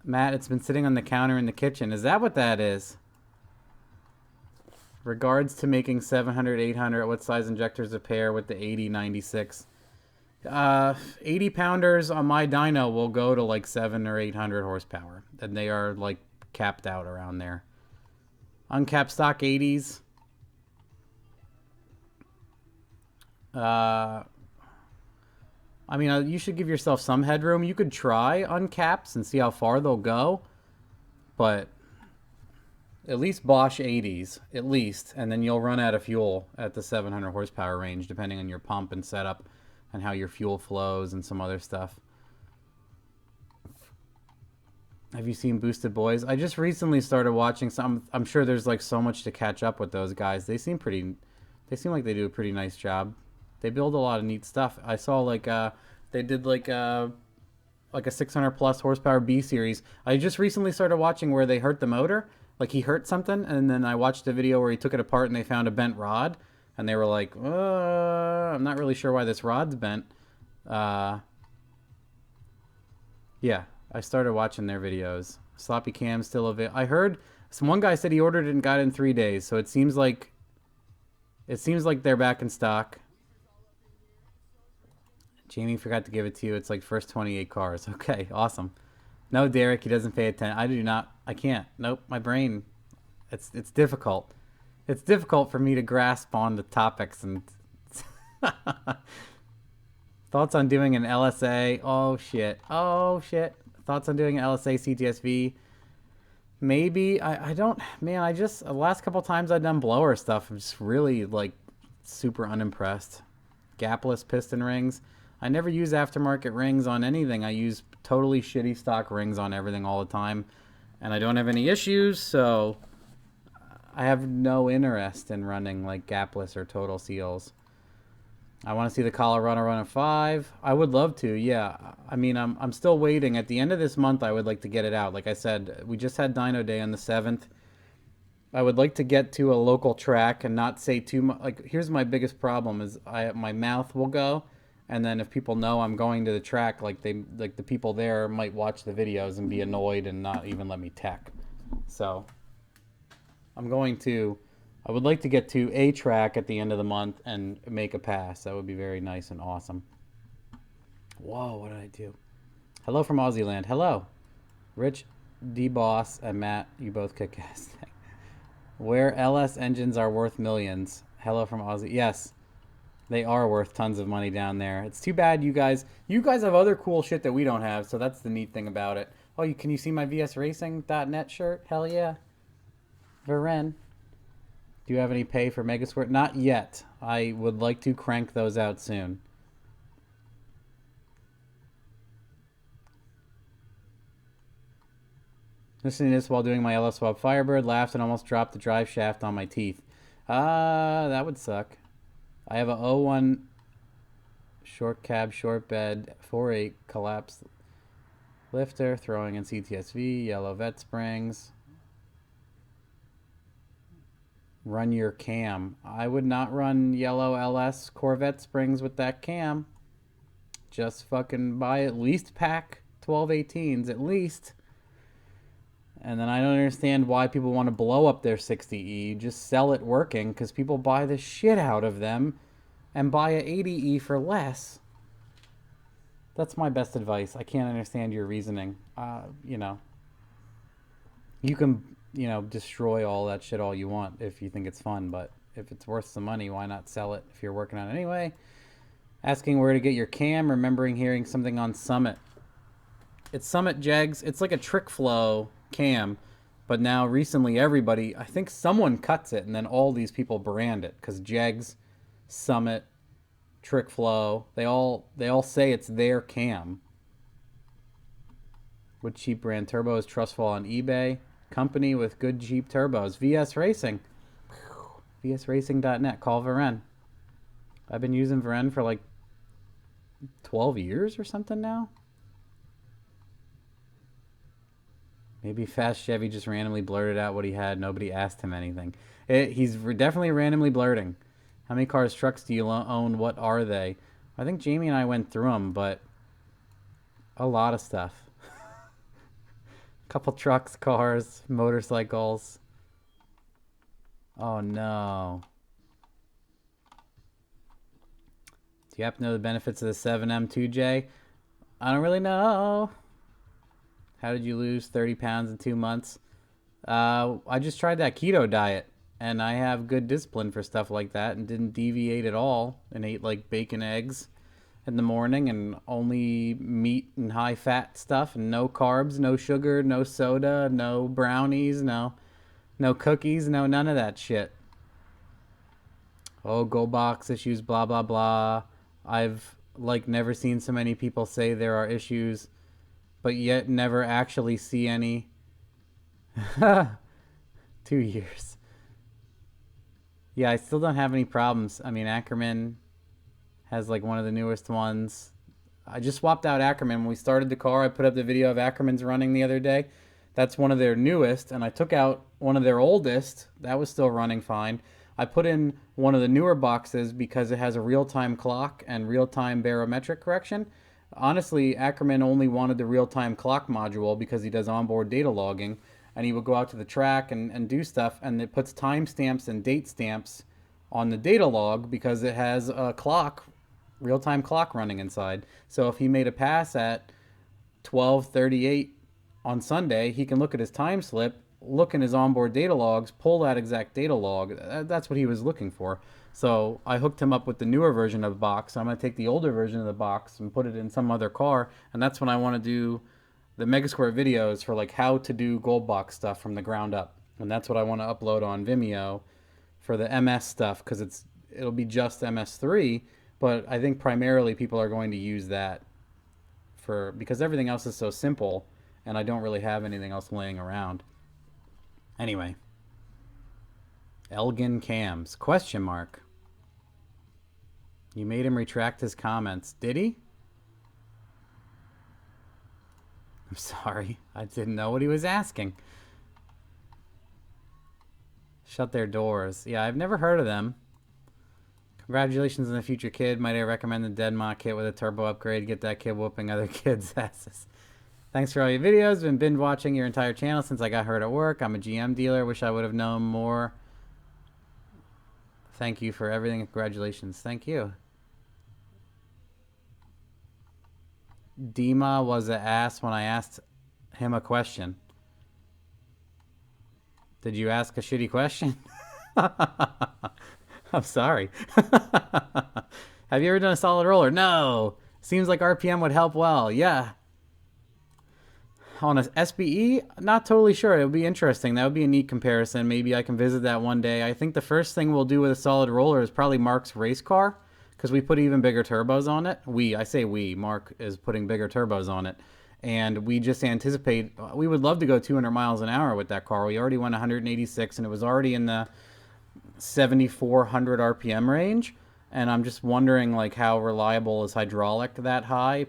Matt, it's been sitting on the counter in the kitchen. Is that what that is? Regards to making 700, 800, what size injectors a pair with the 8096? 80 pounders on my dyno will go to like 700 or 800 horsepower. And they are like capped out around there. Uncapped stock 80s. I mean, you should give yourself some headroom. You could try uncaps and see how far they'll go, but at least Bosch 80s, at least, and then you'll run out of fuel at the 700 horsepower range, depending on your pump and setup and how your fuel flows and some other stuff. Have you seen Boosted Boys? I just recently started watching some. I'm sure there's like so much to catch up with those guys. They seem like they do a pretty nice job. They build a lot of neat stuff. I saw like they did like a 600 plus horsepower B series. I just recently started watching where they hurt the motor. Like he hurt something, and then I watched a video where he took it apart and they found a bent rod, and they were like, I'm not really sure why this rod's bent. Yeah, I started watching their videos. Sloppy cam still available. I heard one guy said he ordered it and got it in 3 days, so it seems like they're back in stock. Jamie forgot to give it to you. It's like first 28 cars. Okay, awesome. No, Derek, he doesn't pay attention. I do not. I can't. Nope, my brain. It's difficult. It's difficult for me to grasp on the topics and thoughts on doing an LSA. Oh shit. Thoughts on doing an LSA CTSV. Maybe. I don't. Man, the last couple times I've done blower stuff, I'm just really like super unimpressed. Gapless piston rings. I never use aftermarket rings on anything. I use totally shitty stock rings on everything all the time. And I don't have any issues, so I have no interest in running like gapless or total seals. I want to see the Colorado run at 5. I would love to, yeah. I mean, I'm still waiting. At the end of this month, I would like to get it out. Like I said, we just had Dino Day on the 7th. I would like to get to a local track and not say too much. Like, here's my biggest problem is my mouth will go, and then if people know I'm going to the track, like the people there might watch the videos and be annoyed and not even let me tech. So I'm going to. I would like to get to a track at the end of the month and make a pass. That would be very nice and awesome. Whoa, what did I do? Hello from Aussie Land. Hello. Rich, D-Boss, and Matt, you both kick ass. Where LS engines are worth millions. Hello from Aussie. Yes, they are worth tons of money down there. It's too bad you guys have other cool shit that we don't have, so that's the neat thing about it. Oh, can you see my VSRacing.net shirt? Hell yeah. Varen. Do you have any pay for Megasquirt? Not yet. I would like to crank those out soon. Listening to this while doing my LS1 Firebird, laughed and almost dropped the drive shaft on my teeth. That would suck. I have a 01 short cab, short bed, 4.8 collapsed lifter, throwing in CTSV, yellow vet springs. Run your cam. I would not run yellow LS Corvette springs with that cam. Just fucking buy at least pack 1218s, at least. And then I don't understand why people want to blow up their 60E. Just sell it working, because people buy the shit out of them and buy a 80E for less. That's my best advice. I can't understand your reasoning. You know, you can, destroy all that shit all you want if you think it's fun, but if it's worth some money, why not sell it if you're working on it anyway? Asking where to get your cam, remembering hearing something on Summit. It's Summit Jegs. It's like a trick flow cam, but now recently everybody, I think someone cuts it and then all these people brand it, because Jegs, Summit, Trick Flow, they all say it's their cam. What cheap brand turbo is trustful on eBay? Company with good cheap turbos. VS Racing. VSRacing.net. Call Varen. I've been using Varen for like 12 years or something now. Maybe Fast Chevy just randomly blurted out what he had. Nobody asked him anything. He's definitely randomly blurting. How many cars, trucks do you own? What are they? I think Jamie and I went through them, but a lot of stuff. Couple trucks, cars, motorcycles. Oh no. Do you happen to know the benefits of the 7M2J? I don't really know. How did you lose 30 pounds in 2 months? I just tried that keto diet, and I have good discipline for stuff like that and didn't deviate at all, and ate like bacon, eggs in the morning and only meat and high fat stuff and no carbs, no sugar, no soda, no brownies, no cookies, no none of that shit. Oh, gold box issues, blah blah blah. I've never seen so many people say there are issues, but yet never actually see any. 2 years. Yeah, I still don't have any problems. I mean, Ackerman has like one of the newest ones. I just swapped out Ackerman. When we started the car, I put up the video of Ackerman's running the other day. That's one of their newest, and I took out one of their oldest. That was still running fine. I put in one of the newer boxes because it has a real-time clock and real-time barometric correction. Honestly, Ackerman only wanted the real-time clock module because he does onboard data logging, and he would go out to the track and do stuff, and it puts timestamps and date stamps on the data log because it has a clock, real-time clock running inside. So if he made a pass at 12:38 on Sunday, he can look at his time slip, look in his onboard data logs, pull that exact data log. That's what he was looking for. So I hooked him up with the newer version of the box. I'm going to take the older version of the box and put it in some other car, and that's when I want to do the Megasquirt videos for like how to do gold box stuff from the ground up. And that's what I want to upload on Vimeo for the MS stuff, because it'll be just MS3, but I think primarily people are going to use that because everything else is so simple and I don't really have anything else laying around. Anyway, Elgin cams, question mark. You made him retract his comments. Did he? I'm sorry. I didn't know what he was asking. Shut their doors. Yeah, I've never heard of them. Congratulations on the future kid. Might I recommend the Deadmont kit with a turbo upgrade? Get that kid whooping other kids' asses. Thanks for all your videos. Been binge watching your entire channel since I got hurt at work. I'm a GM dealer. Wish I would have known more. Thank you for everything. Congratulations. Thank you. Dima was an ass when I asked him a question. Did you ask a shitty question? I'm sorry. Have you ever done a solid roller? No. Seems like RPM would help well. Yeah. On a SBE, not totally sure. It would be interesting. That would be a neat comparison. Maybe I can visit that one day. I think the first thing we'll do with a solid roller is probably Mark's race car, because we put even bigger turbos on it. I say we. Mark is putting bigger turbos on it. And we just anticipate, we would love to go 200 miles an hour with that car. We already went 186, and it was already in the 7,400 RPM range. And I'm just wondering, like, how reliable is hydraulic that high?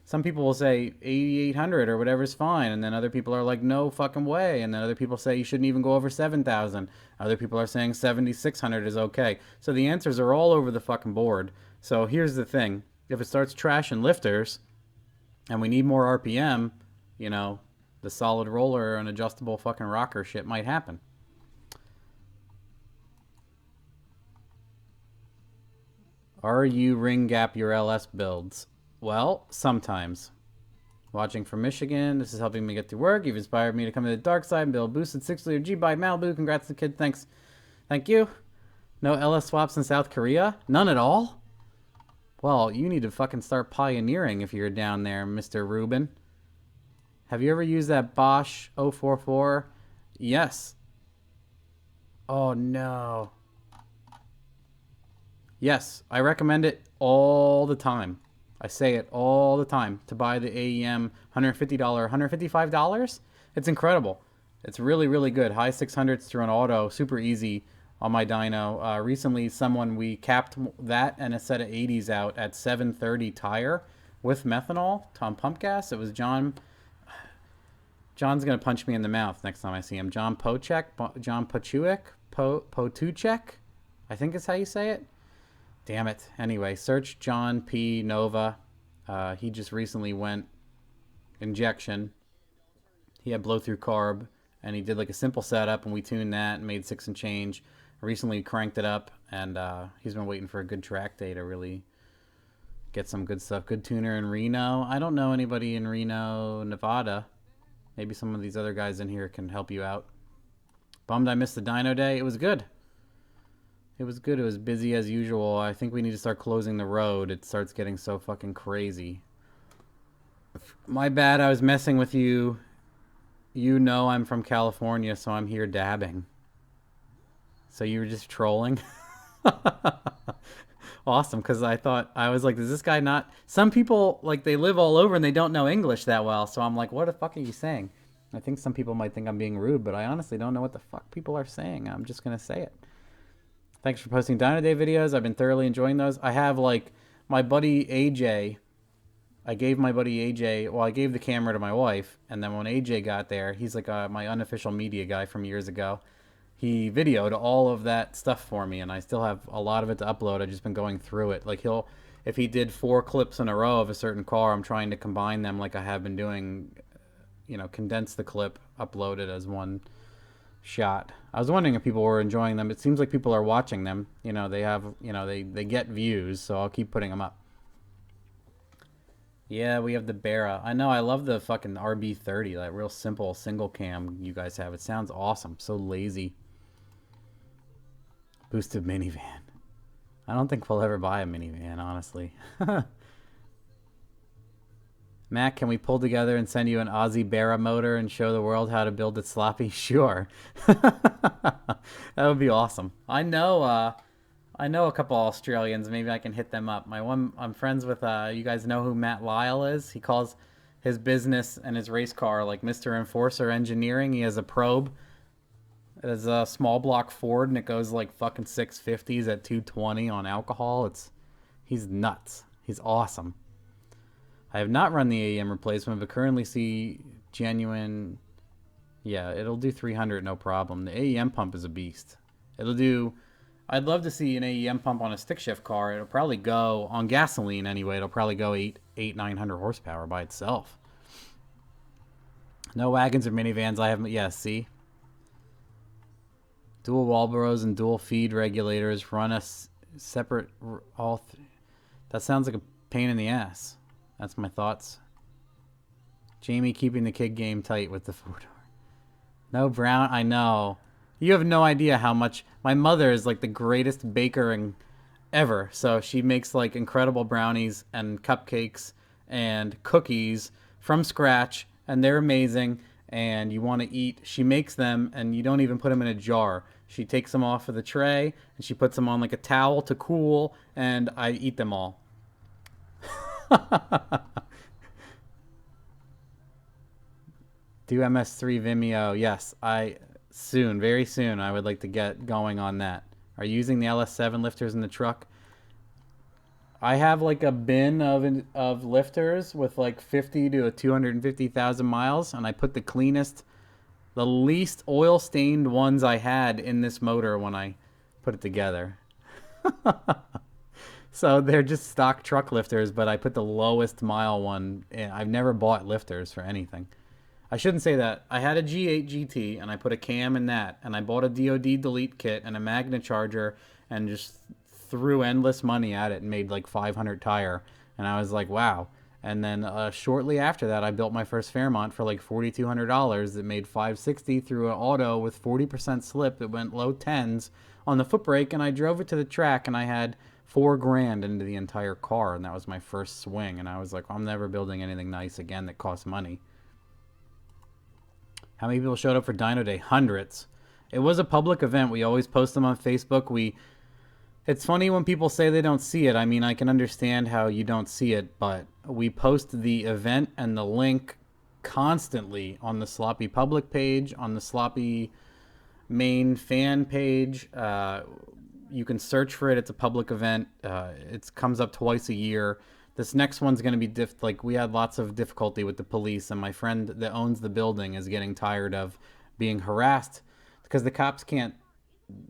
Some people will say 8,800 or whatever's fine, and then other people are like, no fucking way, and then other people say you shouldn't even go over 7,000. Other people are saying 7,600 is okay. So the answers are all over the fucking board. So here's the thing. If it starts trashing lifters, and we need more RPM, you know, the solid roller and adjustable fucking rocker shit might happen. Are you ring gap your LS builds? Well, sometimes. Watching from Michigan. This is helping me get through work. You've inspired me to come to the dark side and build boosted 6-liter G-Bike Malibu. Congrats to the kid. Thanks. Thank you. No LS swaps in South Korea? None at all? Well, you need to fucking start pioneering if you're down there, Mr. Rubin. Have you ever used that Bosch 044? Yes. Oh, no. Yes, I recommend it all the time. I say it all the time to buy the AEM $150, $155. It's incredible. It's really, really good. High 600s through an auto, super easy on my dyno. Recently, we capped that and a set of 80s out at 730 tire with methanol on pump gas. It was John. John's going to punch me in the mouth next time I see him. John Pochuek, I think is how you say it. Damn it. Anyway, search John P. Nova. He just recently went injection. He had blow through carb, and he did like a simple setup, and we tuned that and made 6 and change. Recently cranked it up, and he's been waiting for a good track day to really get some good stuff. Good tuner in Reno. I don't know anybody in Reno, Nevada. Maybe some of these other guys in here can help you out. Bummed I missed the dyno day. It was good. It was good. It was busy as usual. I think we need to start closing the road. It starts getting so fucking crazy. My bad. I was messing with you. You know I'm from California, so I'm here dabbing. So you were just trolling? Awesome, because I was like, does this guy not... Some people, like, they live all over and they don't know English that well, so I'm like, what the fuck are you saying? I think some people might think I'm being rude, but I honestly don't know what the fuck people are saying. I'm just going to say it. Thanks for posting Dyno Day videos. I've been thoroughly enjoying those. I have, like, my buddy AJ. I gave my buddy AJ... Well, I gave the camera to my wife. And then when AJ got there, he's, like, my unofficial media guy from years ago. He videoed all of that stuff for me. And I still have a lot of it to upload. I've just been going through it. Like, if he did 4 clips in a row of a certain car, I'm trying to combine them like I have been doing... You know, condense the clip, upload it as one... shot. I was wondering if people were enjoying them. It seems like people are watching them. You know, they have, you know, they get views, so I'll keep putting them up. Yeah, we have the Barra. I know, I love the fucking RB30, that real simple single cam you guys have. It sounds awesome. So lazy. Boosted minivan. I don't think we'll ever buy a minivan, honestly. Matt, can we pull together and send you an Aussie Barra motor and show the world how to build it sloppy? Sure. That would be awesome. I know a couple Australians. Maybe I can hit them up. I'm friends with, you guys know who Matt Lyle is? He calls his business and his race car like Mr. Enforcer Engineering. He has a probe. It is a small block Ford, and it goes like fucking 650s at 220 on alcohol. He's nuts. He's awesome. I have not run the AEM replacement, but currently see genuine. Yeah, it'll do 300 no problem. The AEM pump is a beast. It'll do. I'd love to see an AEM pump on a stick shift car. It'll probably go on gasoline anyway. It'll probably go 900 horsepower by itself. No wagons or minivans. I haven't. Yeah, see. Dual Walboros and dual feed regulators run a separate. That sounds like a pain in the ass. That's my thoughts. Jamie keeping the kid game tight with the 4-door. No brown. I know. You have no idea how much. My mother is like the greatest baker ever. So she makes like incredible brownies and cupcakes and cookies from scratch. And they're amazing. And you want to eat. She makes them and you don't even put them in a jar. She takes them off of the tray and she puts them on like a towel to cool. And I eat them all. Do MS3 Vimeo. Yes, very soon I would like to get going on that. Are you using the LS7 lifters in the truck? I have like a bin of lifters with like 50 to 250,000 miles, and I put the least oil stained ones I had in this motor when I put it together. So they're just stock truck lifters, but I put the lowest mile one in. I've never bought lifters for anything. I shouldn't say that. I had a G8 GT, and I put a cam in that, and I bought a DOD delete kit and a magnet charger, and just threw endless money at it and made like 500 tire, and I was like, wow. And then shortly after that, I built my first Fairmont for like $4,200 that made 560 through an auto with 40% slip that went low tens on the foot brake, and I drove it to the track, and I had $4,000 into the entire car, and that was my first swing, and I was like, I'm never building anything nice again that costs money. How many people showed up for Dyno Day? Hundreds. It was a public event. We always post them on Facebook. It's funny when people say they don't see it. I mean, I can understand how you don't see it, but we post the event and the link constantly on the Sloppy public page, on the Sloppy main fan page. You can search for it. It's a public event. It comes up twice a year. This next one's going to be like we had lots of difficulty with the police, and my friend that owns the building is getting tired of being harassed because the cops can't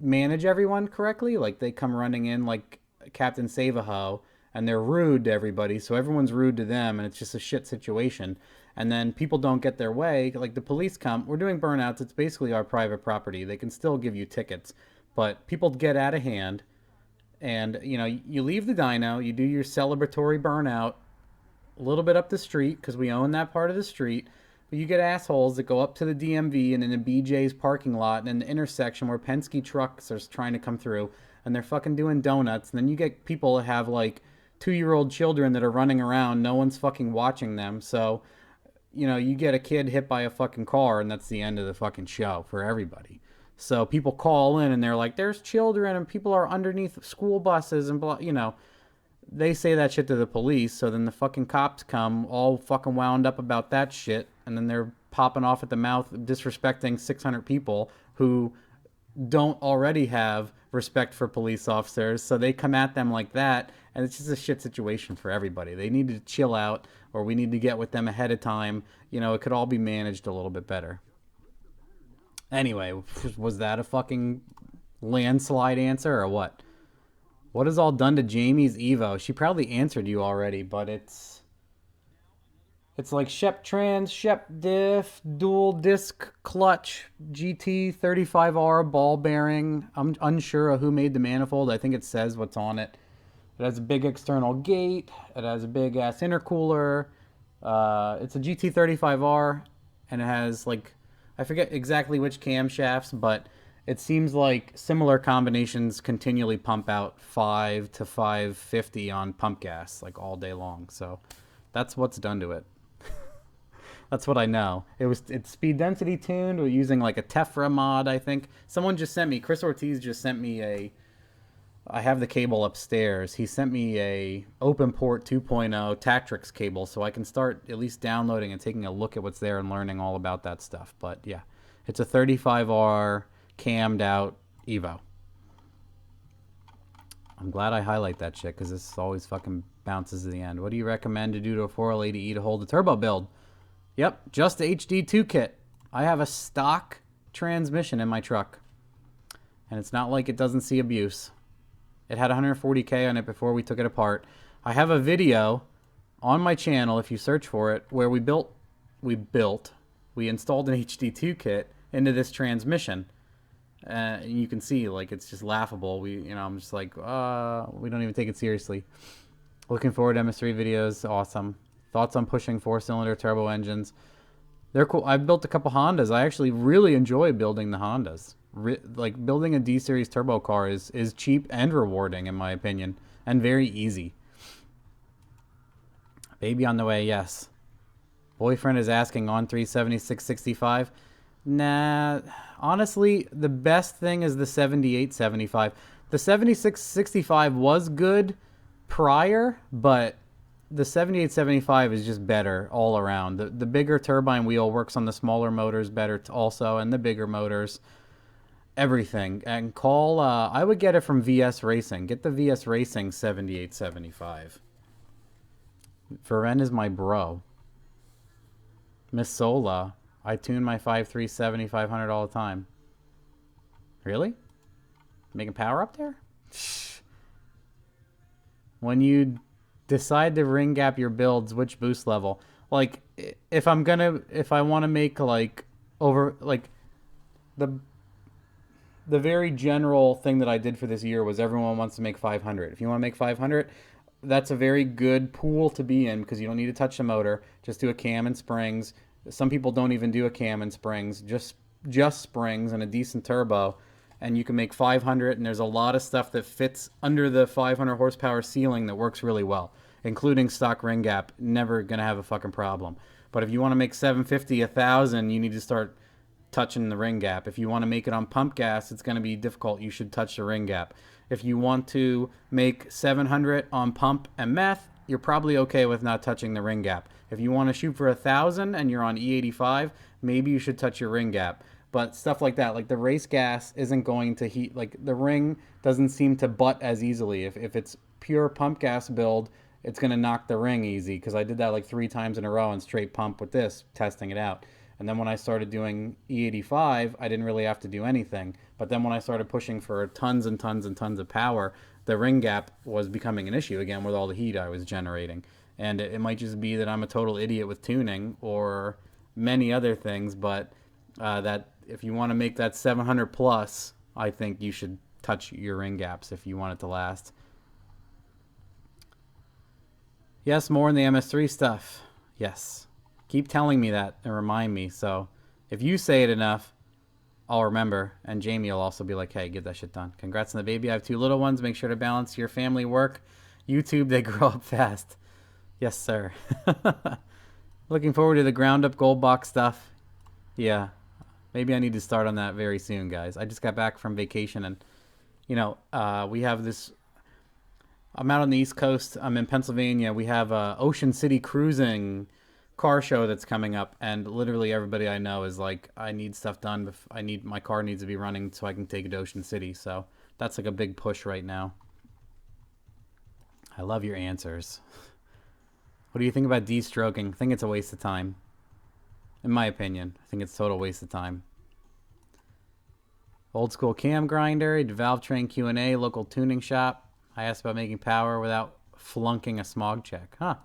manage everyone correctly. Like they come running in like Captain Save-A-Ho, and they're rude to everybody, so everyone's rude to them, and it's just a shit situation. And then people don't get their way. Like the police come. We're doing burnouts. It's basically our private property. They can still give you tickets, but people get out of hand. And, you know, you leave the dyno, you do your celebratory burnout a little bit up the street because we own that part of the street. But you get assholes that go up to the DMV and in a BJ's parking lot and in the intersection where Penske trucks are trying to come through and they're fucking doing donuts. And then you get people that have like 2-year-old children that are running around. No one's fucking watching them. So, you know, you get a kid hit by a fucking car and that's the end of the fucking show for everybody. So people call in and they're like, there's children and people are underneath school buses and blah, you know. They say that shit to the police, so then the fucking cops come all fucking wound up about that shit, and then they're popping off at the mouth, disrespecting 600 people who don't already have respect for police officers, so they come at them like that, and it's just a shit situation for everybody. They need to chill out, or we need to get with them ahead of time. You know, it could all be managed a little bit better. Anyway, was that a fucking landslide answer or what? What is all done to Jamie's Evo? She probably answered you already, but it's like Shep Trans, Shep Diff, dual disc clutch, GT 35R ball bearing. I'm unsure of who made the manifold. I think it says what's on it. It has a big external gate. It has a big ass intercooler. It's a GT 35R, and it has like, I forget exactly which camshafts, but it seems like similar combinations continually pump out 5 to 550 on pump gas like all day long. So that's what's done to it. That's what I know. It's speed density tuned. We're using like a Tefra mod, I think. Someone just sent me, Chris Ortiz just sent me I have the cable upstairs. He sent me a OpenPort 2.0 Tactrix cable, so I can start at least downloading and taking a look at what's there and learning all about that stuff. But yeah, it's a 35R cammed out Evo. I'm glad I highlight that shit because this always fucking bounces to the end. What do you recommend to do to a 4L80E to hold the turbo build? Yep, just the HD2 kit. I have a stock transmission in my truck. And it's not like it doesn't see abuse. It had 140K on it before we took it apart. I have a video on my channel, if you search for it, where we installed an HD2 kit into this transmission. You can see, like, it's just laughable. I'm just like, we don't even take it seriously. Looking forward to MS3 videos. Awesome. Thoughts on pushing 4-cylinder turbo engines? They're cool. I've built a couple Hondas. I actually really enjoy building the Hondas. Like, building a D-Series turbo car is cheap and rewarding, in my opinion, and very easy. Baby on the way, yes. Boyfriend is asking on 376/65. Nah, honestly, the best thing is the 78/75. The 76/65 was good prior, but the 78/75 is just better all around. The bigger turbine wheel works on the smaller motors better also, and the bigger motors. Everything. And call, I would get it from VS Racing. Get the VS Racing 78/75. Veren is my bro. Miss Sola. I tune my 5.3 7500 all the time. Really? Making power up there? When you decide to ring gap your builds, which boost level? Like, if I want to make, like, the very general thing that I did for this year was everyone wants to make 500. If you want to make 500, that's a very good pool to be in because you don't need to touch the motor. Just do a cam and springs. Some people don't even do a cam and springs, just springs and a decent turbo, and you can make 500, and there's a lot of stuff that fits under the 500 horsepower ceiling that works really well, including stock ring gap. Never going to have a fucking problem. But if you want to make 750, 1,000, you need to start touching the ring gap. If you want to make it on pump gas, it's going to be difficult. You should touch the ring gap. If you want to make 700 on pump and meth, you're probably okay with not touching the ring gap. If you want to shoot for 1,000 and you're on E85, maybe you should touch your ring gap. But stuff like that, like the race gas isn't going to heat, like the ring doesn't seem to butt as easily. If it's pure pump gas build, it's going to knock the ring easy because I did that like 3 times in a row and straight pump with this, testing it out. And then when I started doing E85, I didn't really have to do anything. But then when I started pushing for tons and tons and tons of power, the ring gap was becoming an issue again with all the heat I was generating. And it might just be that I'm a total idiot with tuning or many other things, but that if you want to make that 700 plus, I think you should touch your ring gaps if you want it to last. Yes, more in the MS3 stuff. Yes. Keep telling me that and remind me. So if you say it enough, I'll remember. And Jamie will also be like, hey, get that shit done. Congrats on the baby. I have 2 little ones. Make sure to balance your family work. YouTube, they grow up fast. Yes, sir. Looking forward to the ground up gold box stuff. Yeah. Maybe I need to start on that very soon, guys. I just got back from vacation and, we have this. I'm out on the East Coast. I'm in Pennsylvania. We have Ocean City Cruising car show that's coming up, and literally everybody I know is like, I need stuff done. My car needs to be running so I can take it to Ocean City. So that's like a big push right now. I love your answers. What do you think about de-stroking? I think it's a waste of time. In my opinion, I think it's a total waste of time. Old school cam grinder, valve train Q&A, local tuning shop. I asked about making power without flunking a smog check. Huh.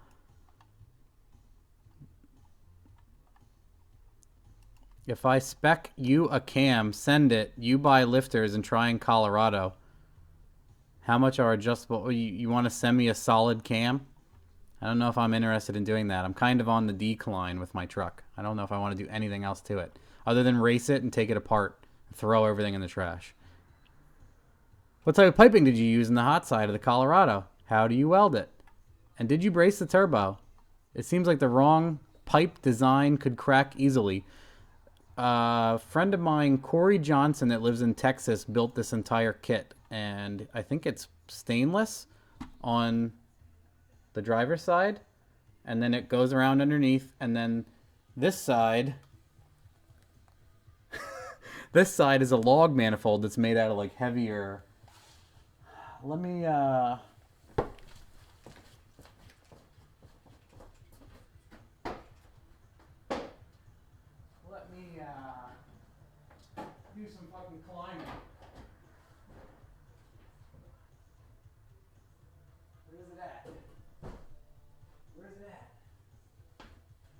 If I spec you a cam, send it, you buy lifters and try in Colorado. How much are adjustable? You want to send me a solid cam? I don't know if I'm interested in doing that. I'm kind of on the decline with my truck. I don't know if I want to do anything else to it other than race it and take it apart and throw everything in the trash. What type of piping did you use in the hot side of the Colorado? How do you weld it? And did you brace the turbo? It seems like the wrong pipe design could crack easily. A friend of mine, Corey Johnson, that lives in Texas, built this entire kit. And I think it's stainless on the driver's side. And then it goes around underneath. And then this side... This side is a log manifold that's made out of like heavier. Let me do some fucking climbing. Where is it at? Where is it at?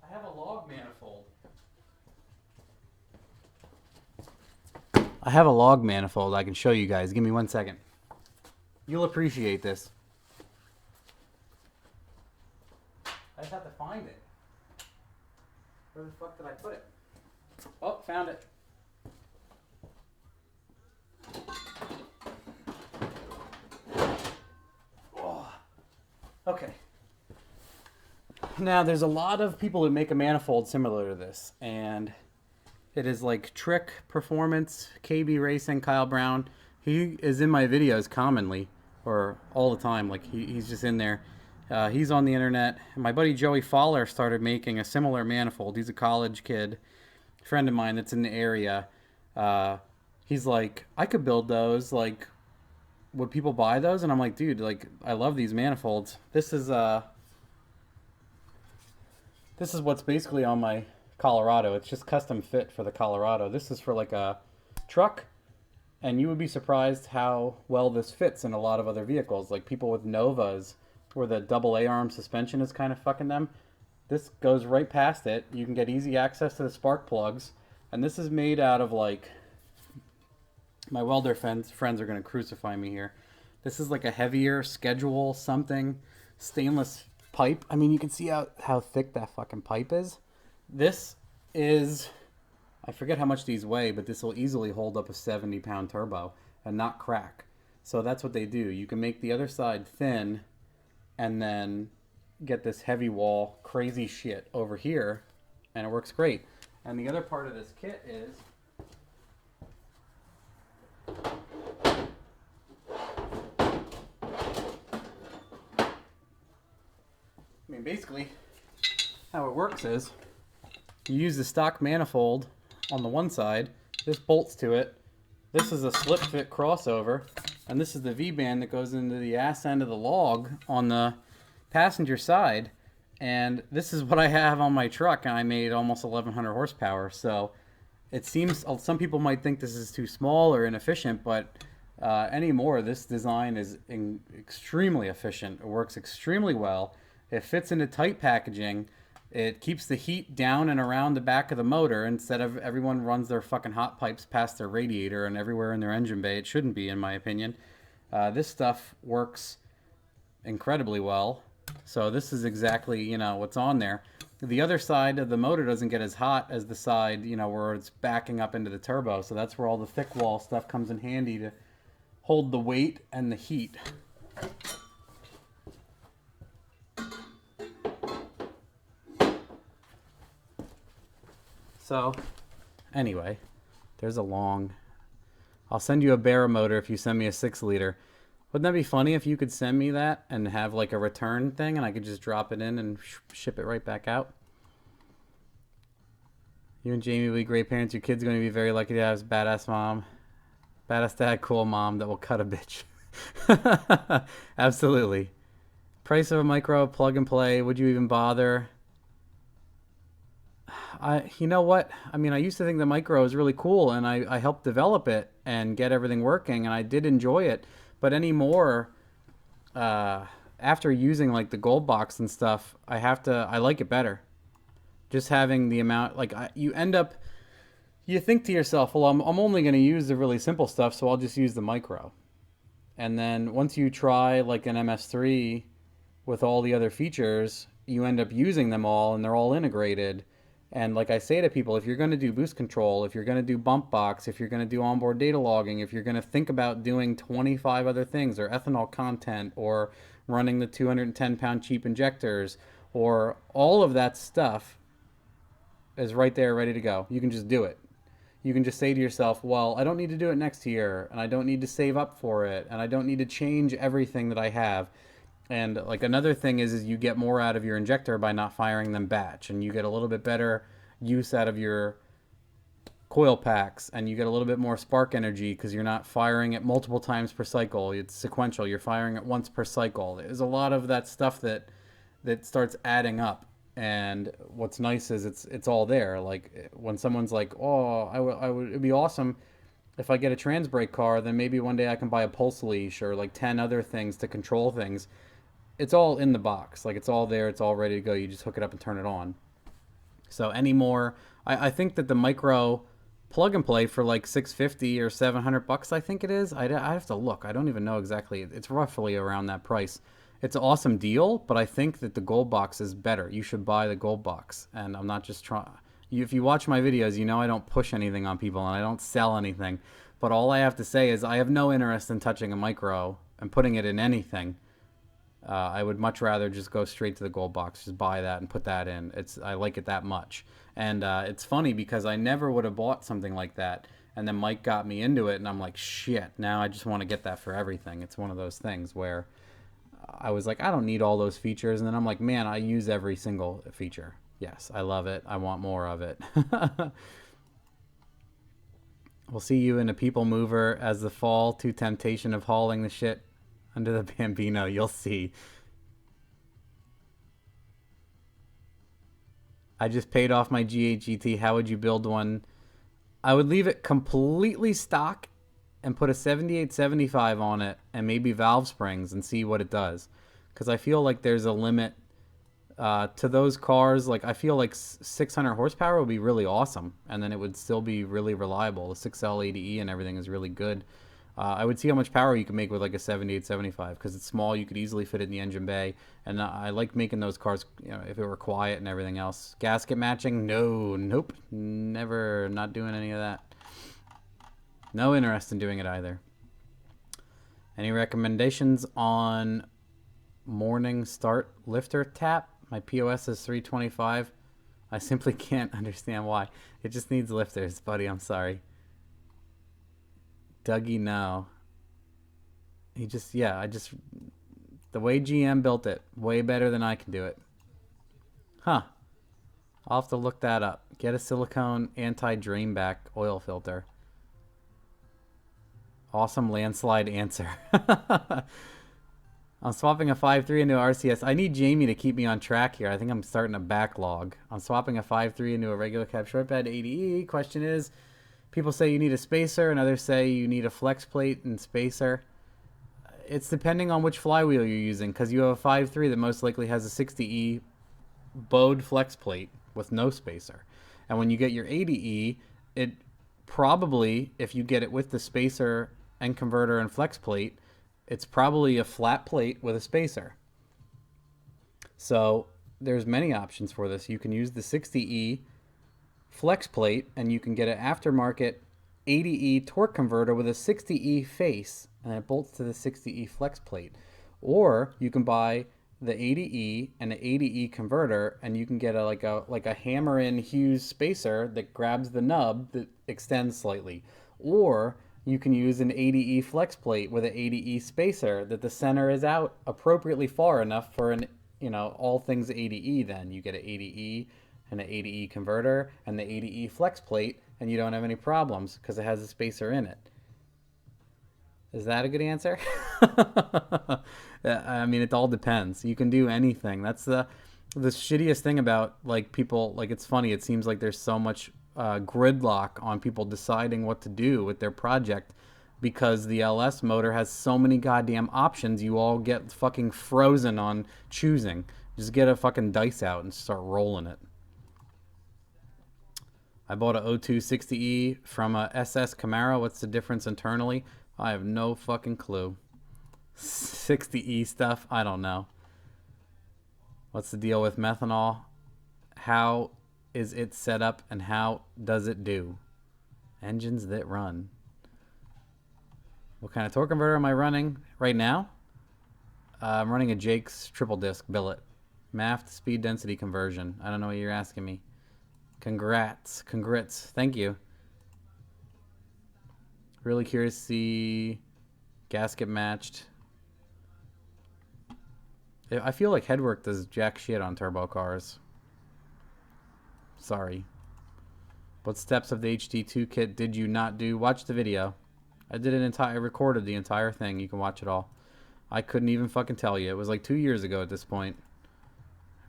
I have a log manifold. I have a log manifold I can show you guys. Give me 1 second. You'll appreciate this. I just have to find it. Where the fuck did I put it? Oh, found it. Oh. Okay. Now, there's a lot of people who make a manifold similar to this, and it is like Trick Performance, KB Racing, Kyle Brown. He is in my videos commonly, or all the time. Like he's just in there. He's on the internet. My buddy Joey Fowler started making a similar manifold. He's a college kid, friend of mine that's in the area. He's like, I could build those. Like, would people buy those? And I'm like, dude, like, I love these manifolds. This is what's basically on my Colorado. It's just custom fit for the Colorado. This is for like a truck, and you would be surprised how well this fits in a lot of other vehicles. Like people with Novas, where the double A-arm suspension is kind of fucking them. This goes right past it. You can get easy access to the spark plugs, and this is made out of like, my welder friends are going to crucify me here. This is like a heavier schedule something stainless pipe. I mean, you can see how thick that fucking pipe is. This is, I forget how much these weigh, but this will easily hold up a 70-pound turbo and not crack. So that's what they do. You can make the other side thin and then get this heavy wall crazy shit over here, and it works great. And the other part of this kit is basically how it works is you use the stock manifold on the one side, this bolts to it, this is a slip fit crossover, and this is the V-band that goes into the ass end of the log on the passenger side, and this is what I have on my truck, and I made almost 1100 horsepower. So it seems some people might think this is too small or inefficient, but anymore this design is extremely efficient. It works extremely well. It fits into tight packaging. It keeps the heat down and around the back of the motor instead of everyone runs their fucking hot pipes past their radiator and everywhere in their engine bay. It shouldn't be, in my opinion. This stuff works incredibly well. So this is exactly, you know, what's on there. The other side of the motor doesn't get as hot as the side, you know, where it's backing up into the turbo. So that's where all the thick wall stuff comes in handy to hold the weight and the heat. So, anyway, there's a long... I'll send you a Barra motor if you send me a 6-liter. Wouldn't that be funny if you could send me that and have like a return thing and I could just drop it in and ship it right back out? You and Jamie will be great parents. Your kid's going to be very lucky to have a badass mom. Badass dad, cool mom that will cut a bitch. Absolutely. Price of a micro, plug and play. Would you even bother? You know what? I mean, I used to think the micro was really cool, and I helped develop it and get everything working, and I did enjoy it. But anymore, after using like the gold box and stuff, I like it better. Just having the amount, like you think to yourself, well, I'm only going to use the really simple stuff, so I'll just use the micro. And then once you try like an MS3 with all the other features, you end up using them all, and they're all integrated. And like I say to people, if you're going to do boost control, if you're going to do bump box, if you're going to do onboard data logging, if you're going to think about doing 25 other things, or ethanol content, or running the 210-pound cheap injectors, or all of that stuff is right there ready to go. You can just do it. You can just say to yourself, well, I don't need to do it next year, and I don't need to save up for it, and I don't need to change everything that I have. And like another thing is you get more out of your injector by not firing them batch, and you get a little bit better use out of your coil packs, and you get a little bit more spark energy because you're not firing it multiple times per cycle. It's sequential. You're firing it once per cycle. There's a lot of that stuff that starts adding up. And what's nice is it's all there. Like when someone's like, "Oh, I would it'd be awesome if I get a trans brake car, then maybe one day I can buy a pulse leash or like 10 other things to control things." It's all in the box. Like it's all there. It's all ready to go. You just hook it up and turn it on. So anymore, I think that the micro plug and play for like 650 or 700 bucks, I think it is. I have to look. I don't even know exactly. It's roughly around that price. It's an awesome deal, but I think that the gold box is better. You should buy the gold box. And I'm not just trying. If you watch my videos, you know I don't push anything on people and I don't sell anything. But all I have to say is I have no interest in touching a micro and putting it in anything. I would much rather just go straight to the gold box, just buy that and put that in. I like it that much. And it's funny because I never would have bought something like that. And then Mike got me into it, and I'm like, shit, now I just want to get that for everything. It's one of those things where I was like, I don't need all those features. And then I'm like, man, I use every single feature. Yes, I love it. I want more of it. We'll see you in a people mover as the fall to temptation of hauling the shit under the Bambino. You'll see. I just paid off my G8 GT. How would you build one? I would leave it completely stock and put a 7875 on it and maybe valve springs and see what it does. Because I feel like there's a limit to those cars. Like I feel like 600 horsepower would be really awesome, and then it would still be really reliable. The 6L80E and everything is really good. I would see how much power you could make with like a 7875 because it's small. You could easily fit it in the engine bay, and I like making those cars. You know, if it were quiet and everything else. Gasket matching? No, nope, never. Not doing any of that. No interest in doing it either. Any recommendations on morning start lifter tap? My POS is 325. I simply can't understand why. It just needs lifters, buddy. I'm sorry. Dougie, no. He just, yeah, the way GM built it, way better than I can do it. Huh. I'll have to look that up. Get a silicone anti-drainback oil filter. Awesome landslide answer. I'm swapping a 5.3 into RCS. I need Jamie to keep me on track here. I think I'm starting a backlog. I'm swapping a 5.3 into a regular cab short bed 80E. Question is, people say you need a spacer, and others say you need a flex plate and spacer. It's depending on which flywheel you're using, because you have a 5.3 that most likely has a 60E bowed flex plate with no spacer. And when you get your 80E, it probably, if you get it with the spacer and converter and flex plate, it's probably a flat plate with a spacer. So there's many options for this. You can use the 60E flex plate, and you can get an aftermarket 80E torque converter with a 60E face, and it bolts to the 60E flex plate. Or you can buy the 80E and an 80E converter, and you can get like a hammer-in Hughes spacer that grabs the nub that extends slightly. Or you can use an 80E flex plate with an 80E spacer that the center is out appropriately far enough for an, all things 80E. Then you get an 80E and an 80E converter and the 80E flex plate, and you don't have any problems because it has a spacer in it. Is that a good answer? I mean, it all depends. You can do anything. That's the shittiest thing about like people. Like, it's funny. It seems like there's so much gridlock on people deciding what to do with their project because the LS motor has so many goddamn options. You all get fucking frozen on choosing. Just get a fucking dice out and start rolling it. I bought a 0260E from a SS Camaro. What's the difference internally? I have no fucking clue. 60E stuff? I don't know. What's the deal with methanol? How is it set up and how does it do? Engines that run. What kind of torque converter am I running right now? I'm running a Jake's triple disc billet. MAFT speed density conversion. I don't know what you're asking me. Congrats. Thank you. Really curious to see gasket matched. I feel like headwork does jack shit on turbo cars. Sorry. What steps of the HD2 kit did you not do? Watch the video. I recorded the entire thing. You can watch it all. I couldn't even fucking tell you. It was like 2 years ago at this point.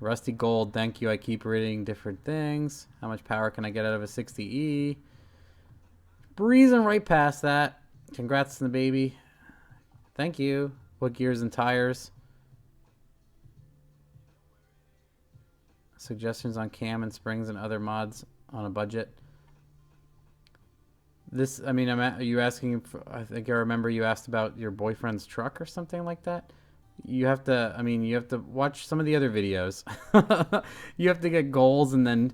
Rusty Gold, thank you. I keep reading different things. How much power can I get out of a 60E? Breezing right past that. Congrats to the baby. Thank you. What gears and tires? Suggestions on cam and springs and other mods on a budget. This, I mean, are you asking, I think I remember you asked about your boyfriend's truck or something like that. You have to, I mean, you have to watch some of the other videos. You have to get goals, and then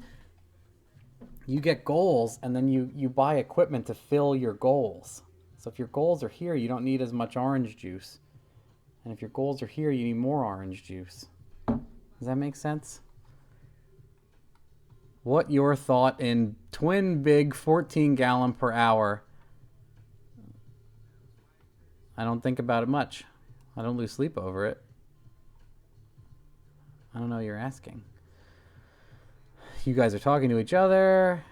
you get goals, and then you buy equipment to fill your goals. So if your goals are here, you don't need as much orange juice. And if your goals are here, you need more orange juice. Does that make sense? What your thought in twin big 14 gallon per hour? I don't think about it much. I don't lose sleep over it. I don't know what you're asking. You guys are talking to each other.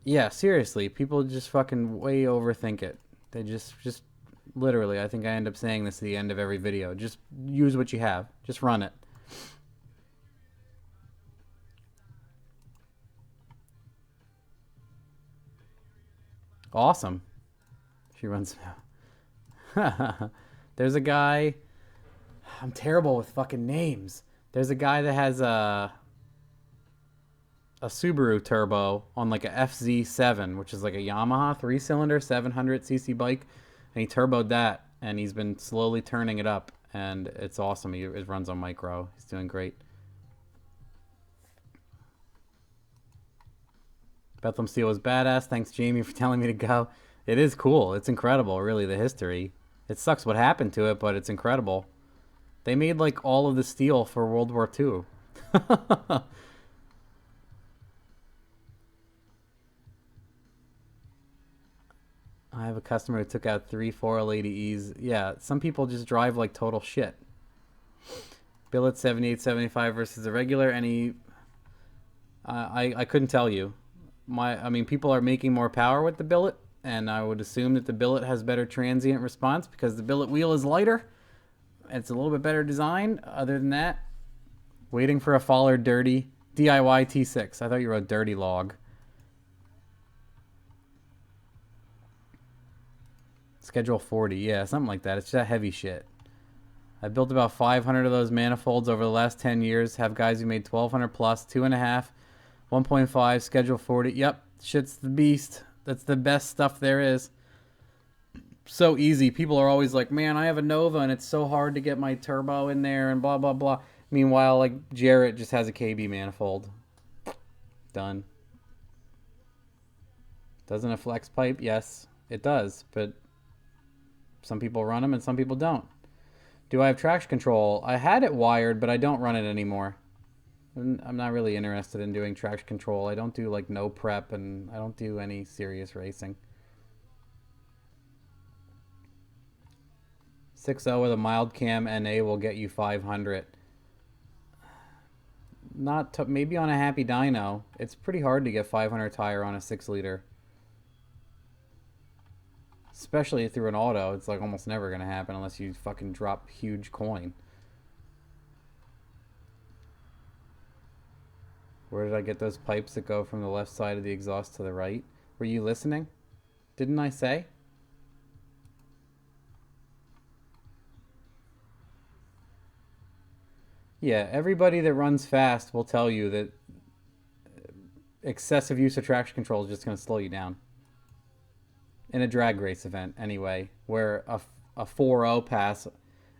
Yeah, seriously, people just fucking way overthink it. They just literally, I think I end up saying this at the end of every video. Just use what you have. Just run it. Awesome. She runs. There's a guy. I'm terrible with fucking names. There's a guy that has a Subaru turbo on like a FZ7, which is like a Yamaha 3-cylinder 700cc bike, and he turboed that, and he's been slowly turning it up, and it's awesome. It runs on micro. He's doing great. Bethlehem Steel was badass. Thanks, Jamie, for telling me to go. It is cool. It's incredible, really, the history. It sucks what happened to it, but it's incredible. They made, like, all of the steel for World War II. I have a customer who took out 3 4L80Es. Yeah, some people just drive like total shit. Billet 7875 versus the regular. I couldn't tell you. I mean, people are making more power with the billet, and I would assume that the billet has better transient response because the billet wheel is lighter. It's a little bit better design. Other than that, waiting for a Faller Dirty DIY T6. I thought you wrote Dirty Log. Schedule 40. Yeah, something like that. It's just heavy shit. I built about 500 of those manifolds over the last 10 years. Have guys who made 1,200 plus, 2.5, 1.5, Schedule 40. Yep, shit's the beast. That's the best stuff there is. So easy. People are always like, man, I have a Nova and it's so hard to get my turbo in there and blah, blah, blah. Meanwhile, like, Jarrett just has a KB manifold. Done. Doesn't a flex pipe? Yes, it does. But some people run them and some people don't. Do I have traction control? I had it wired, but I don't run it anymore. I'm not really interested in doing traction control. I don't do like no prep, and I don't do any serious racing. 6.0 with a mild cam NA will get you 500. Maybe on a happy dyno. It's pretty hard to get 500 tire on a 6-liter. Especially through an auto, it's like almost never going to happen unless you fucking drop huge coin. Where did I get those pipes that go from the left side of the exhaust to the right? Were you listening? Didn't I say? Yeah, everybody that runs fast will tell you that excessive use of traction control is just going to slow you down. In a drag race event, anyway, where a 4.0 pass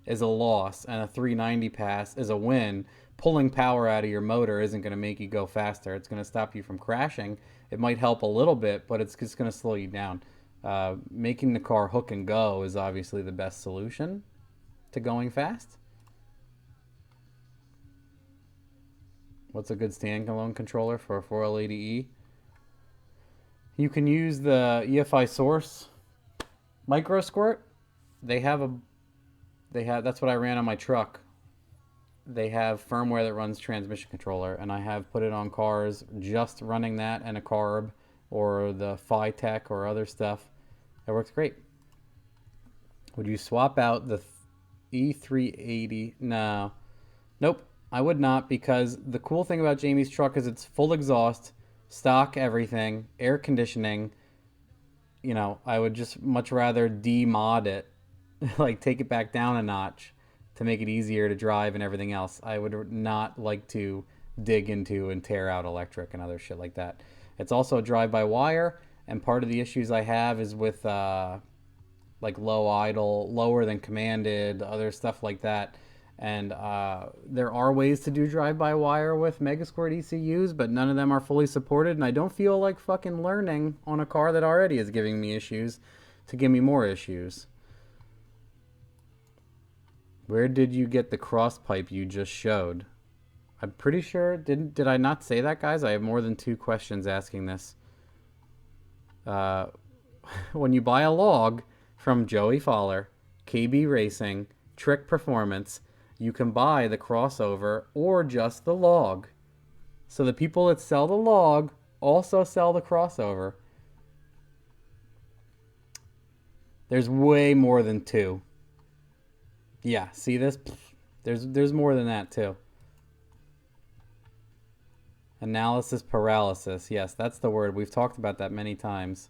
is a loss and a 390 pass is a win, pulling power out of your motor isn't going to make you go faster. It's going to stop you from crashing. It might help a little bit, but it's just going to slow you down. Making the car hook and go is obviously the best solution to going fast. What's a good standalone controller for a 4L80E? You can use the EFI Source Micro Squirt. That's what I ran on my truck. they have firmware that runs transmission controller, and I have put it on cars just running that and a carb or the Tech or other stuff. It works great. Would you swap out the E380? No. Nope. I would not, because the cool thing about Jamie's truck is it's full exhaust, stock everything, air conditioning. You know, I would just much rather demod it, like take it back down a notch to make it easier to drive and everything else. I would not like to dig into and tear out electric and other shit like that. It's also drive-by-wire, and part of the issues I have is with like low idle, lower than commanded, other stuff like that. And there are ways to do drive-by-wire with Megasquirt ECUs, but none of them are fully supported, and I don't feel like fucking learning on a car that already is giving me issues to give me more issues. Where did you get the cross pipe you just showed? I'm pretty sure, did I not say that, guys? I have more than 2 questions asking this. When you buy a log from Joey Fowler, KB Racing, Trick Performance, you can buy the crossover or just the log. So the people that sell the log also sell the crossover. There's way more than 2. Yeah, see this? There's more than that too. Analysis paralysis. Yes, that's the word. We've talked about that many times.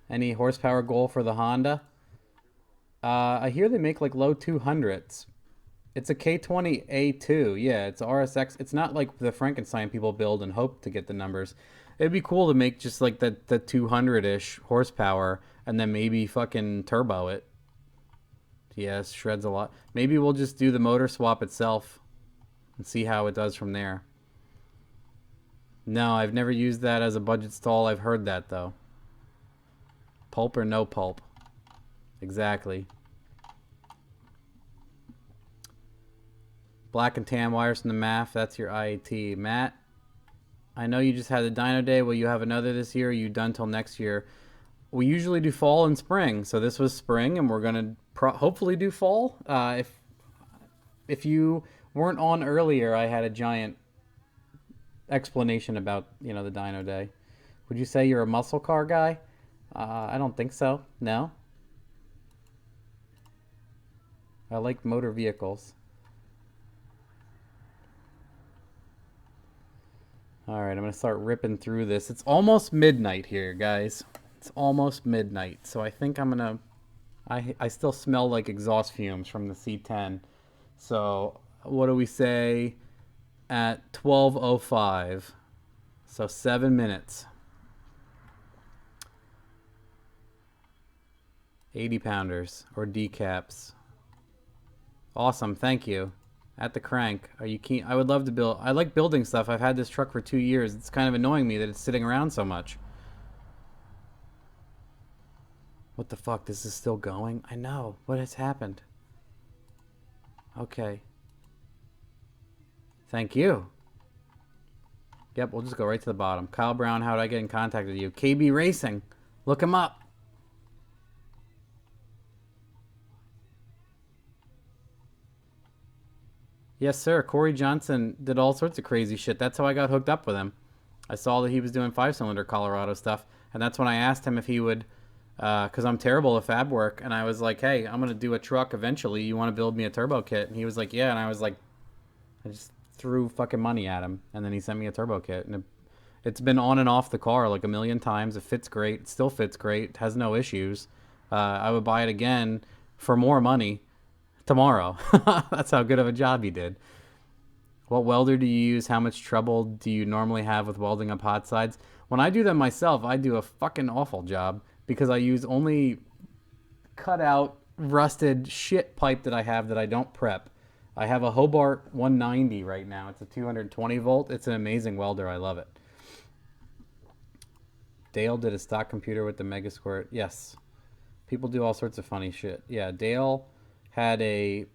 Any horsepower goal for the Honda? I hear they make like low 200s. It's a K20A2. Yeah, it's RSX. It's not like the Frankenstein people build and hope to get the numbers. It'd be cool to make just like the 200-ish horsepower and then maybe fucking turbo it. Yes, shreds a lot. Maybe we'll just do the motor swap itself and see how it does from there. No, I've never used that as a budget stall. I've heard that, though. Pulp or no pulp? Exactly. Black and tan wires from the MAF. That's your IAT. Matt, I know you just had the dyno day. Will you have another this year? Or are you done till next year? We usually do fall and spring. So this was spring, and we're going to hopefully do fall. If you weren't on earlier, I had a giant explanation about, you know, the dyno day. Would you say you're a muscle car guy? I don't think so. No. I like motor vehicles. Alright, I'm going to start ripping through this. It's almost midnight here, guys. It's almost midnight. So I think I'm going to... I still smell like exhaust fumes from the C10. So what do we say at 12:05? So 7 minutes. 80 pounders or decaps. Awesome, thank you. At the crank. Are you keen? I would love to build. I like building stuff. I've had this truck for 2 years. It's kind of annoying me that it's sitting around so much. What the fuck? This is still going? I know. What has happened? Okay. Thank you. Yep, we'll just go right to the bottom. Kyle Brown, how do I get in contact with you? KB Racing. Look him up. Yes, sir. Corey Johnson did all sorts of crazy shit. That's how I got hooked up with him. I saw that he was doing 5-cylinder Colorado stuff, and that's when I asked him if he would, because I'm terrible at fab work, and I was like, hey, I'm going to do a truck eventually. You want to build me a turbo kit? And he was like, yeah, and I was like, I just threw fucking money at him, and then he sent me a turbo kit, and it's been on and off the car like a million times. It fits great. It still fits great. It has no issues. I would buy it again for more money tomorrow. That's how good of a job he did. What welder do you use? How much trouble do you normally have with welding up hot sides? When I do them myself, I do a fucking awful job because I use only cut out, rusted shit pipe that I have that I don't prep. I have a Hobart 190 right now. It's a 220 volt. It's an amazing welder. I love it. Dale did a stock computer with the Megasquirt. Yes. People do all sorts of funny shit. Yeah, Dale had a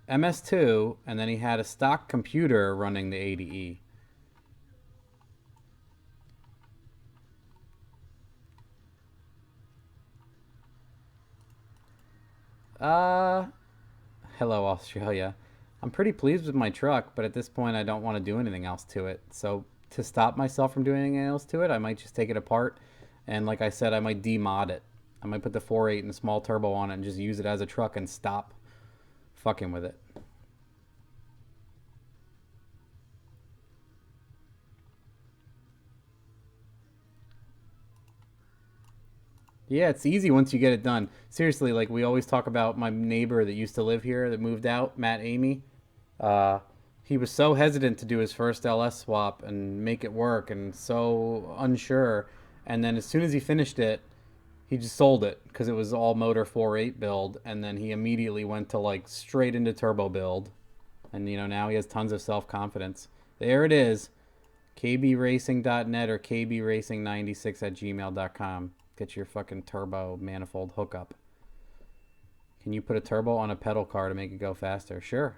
MS2, and then he had a stock computer running the ADE. Hello, Australia. I'm pretty pleased with my truck, but at this point I don't want to do anything else to it. So to stop myself from doing anything else to it, I might just take it apart, and like I said, I might demod it. I might put the 4.8 and a small turbo on it and just use it as a truck and stop fucking with it. Yeah, it's easy once you get it done. Seriously, like we always talk about my neighbor that used to live here that moved out, Matt Amy. Uh, he was so hesitant to do his first LS swap and make it work and so unsure. And then as soon as he finished it, he just sold it because it was all motor 4.8 build. And then he immediately went to like straight into turbo build. And now he has tons of self confidence. There it is, kbracing.net or kbracing96 at gmail.com. Get your fucking turbo manifold hookup. Can you put a turbo on a pedal car to make it go faster? Sure.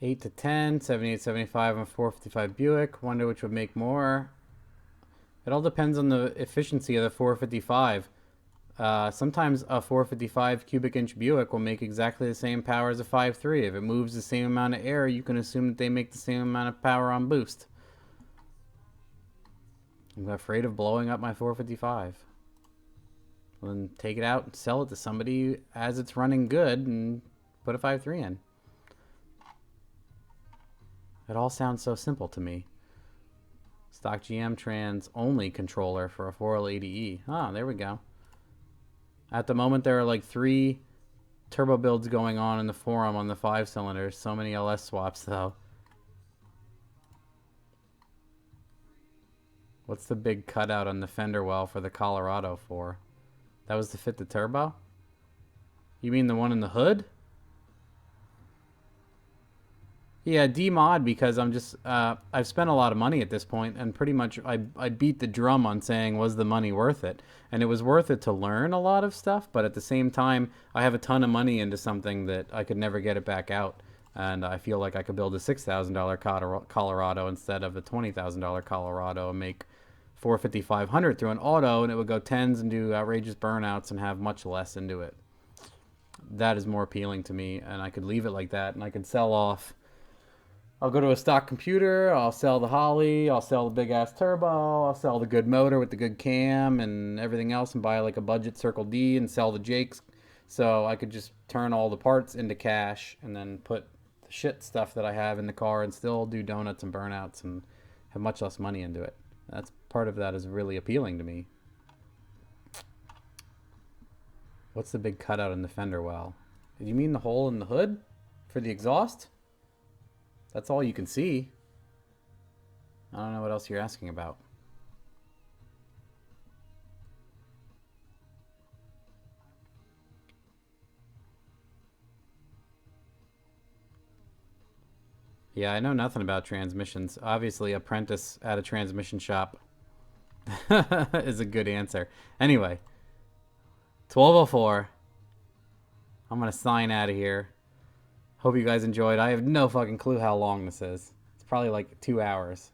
Eight to 10, 78, 75 on 455 Buick. Wonder which would make more. It all depends on the efficiency of the 455. Sometimes a 455 cubic inch Buick will make exactly the same power as a 5.3. If it moves the same amount of air, you can assume that they make the same amount of power on boost. I'm afraid of blowing up my 455. Then take it out and sell it to somebody as it's running good and put a 5.3 in. It all sounds so simple to me. Stock GM trans only controller for a 4L80E. Oh, there we go. At the moment, there are like 3 turbo builds going on in the forum on the 5 cylinders. So many LS swaps, though. What's the big cutout on the fender well for the Colorado for? That was to fit the turbo? You mean the one in the hood? Yeah, demod because I'm just I've spent a lot of money at this point, and pretty much I beat the drum on saying was the money worth it, and it was worth it to learn a lot of stuff, but at the same time I have a ton of money into something that I could never get it back out, and I feel like I could build a $6,000 Colorado instead of the $20,000 Colorado and make 450-500 through an auto, and it would go tens and do outrageous burnouts and have much less into it. That is more appealing to me, and I could leave it like that, and I could sell off. I'll go to a stock computer, I'll sell the Holly, I'll sell the big ass turbo, I'll sell the good motor with the good cam and everything else and buy like a budget Circle D and sell the Jakes. So I could just turn all the parts into cash and then put the shit stuff that I have in the car and still do donuts and burnouts and have much less money into it. That's part of that is really appealing to me. What's the big cutout in the fender well? Do you mean the hole in the hood for the exhaust? That's all you can see. I don't know what else you're asking about. Yeah, I know nothing about transmissions. Obviously, apprentice at a transmission shop is a good answer. Anyway, 12:04. I'm going to sign out of here. Hope you guys enjoyed. I have no fucking clue how long this is. It's probably like 2 hours.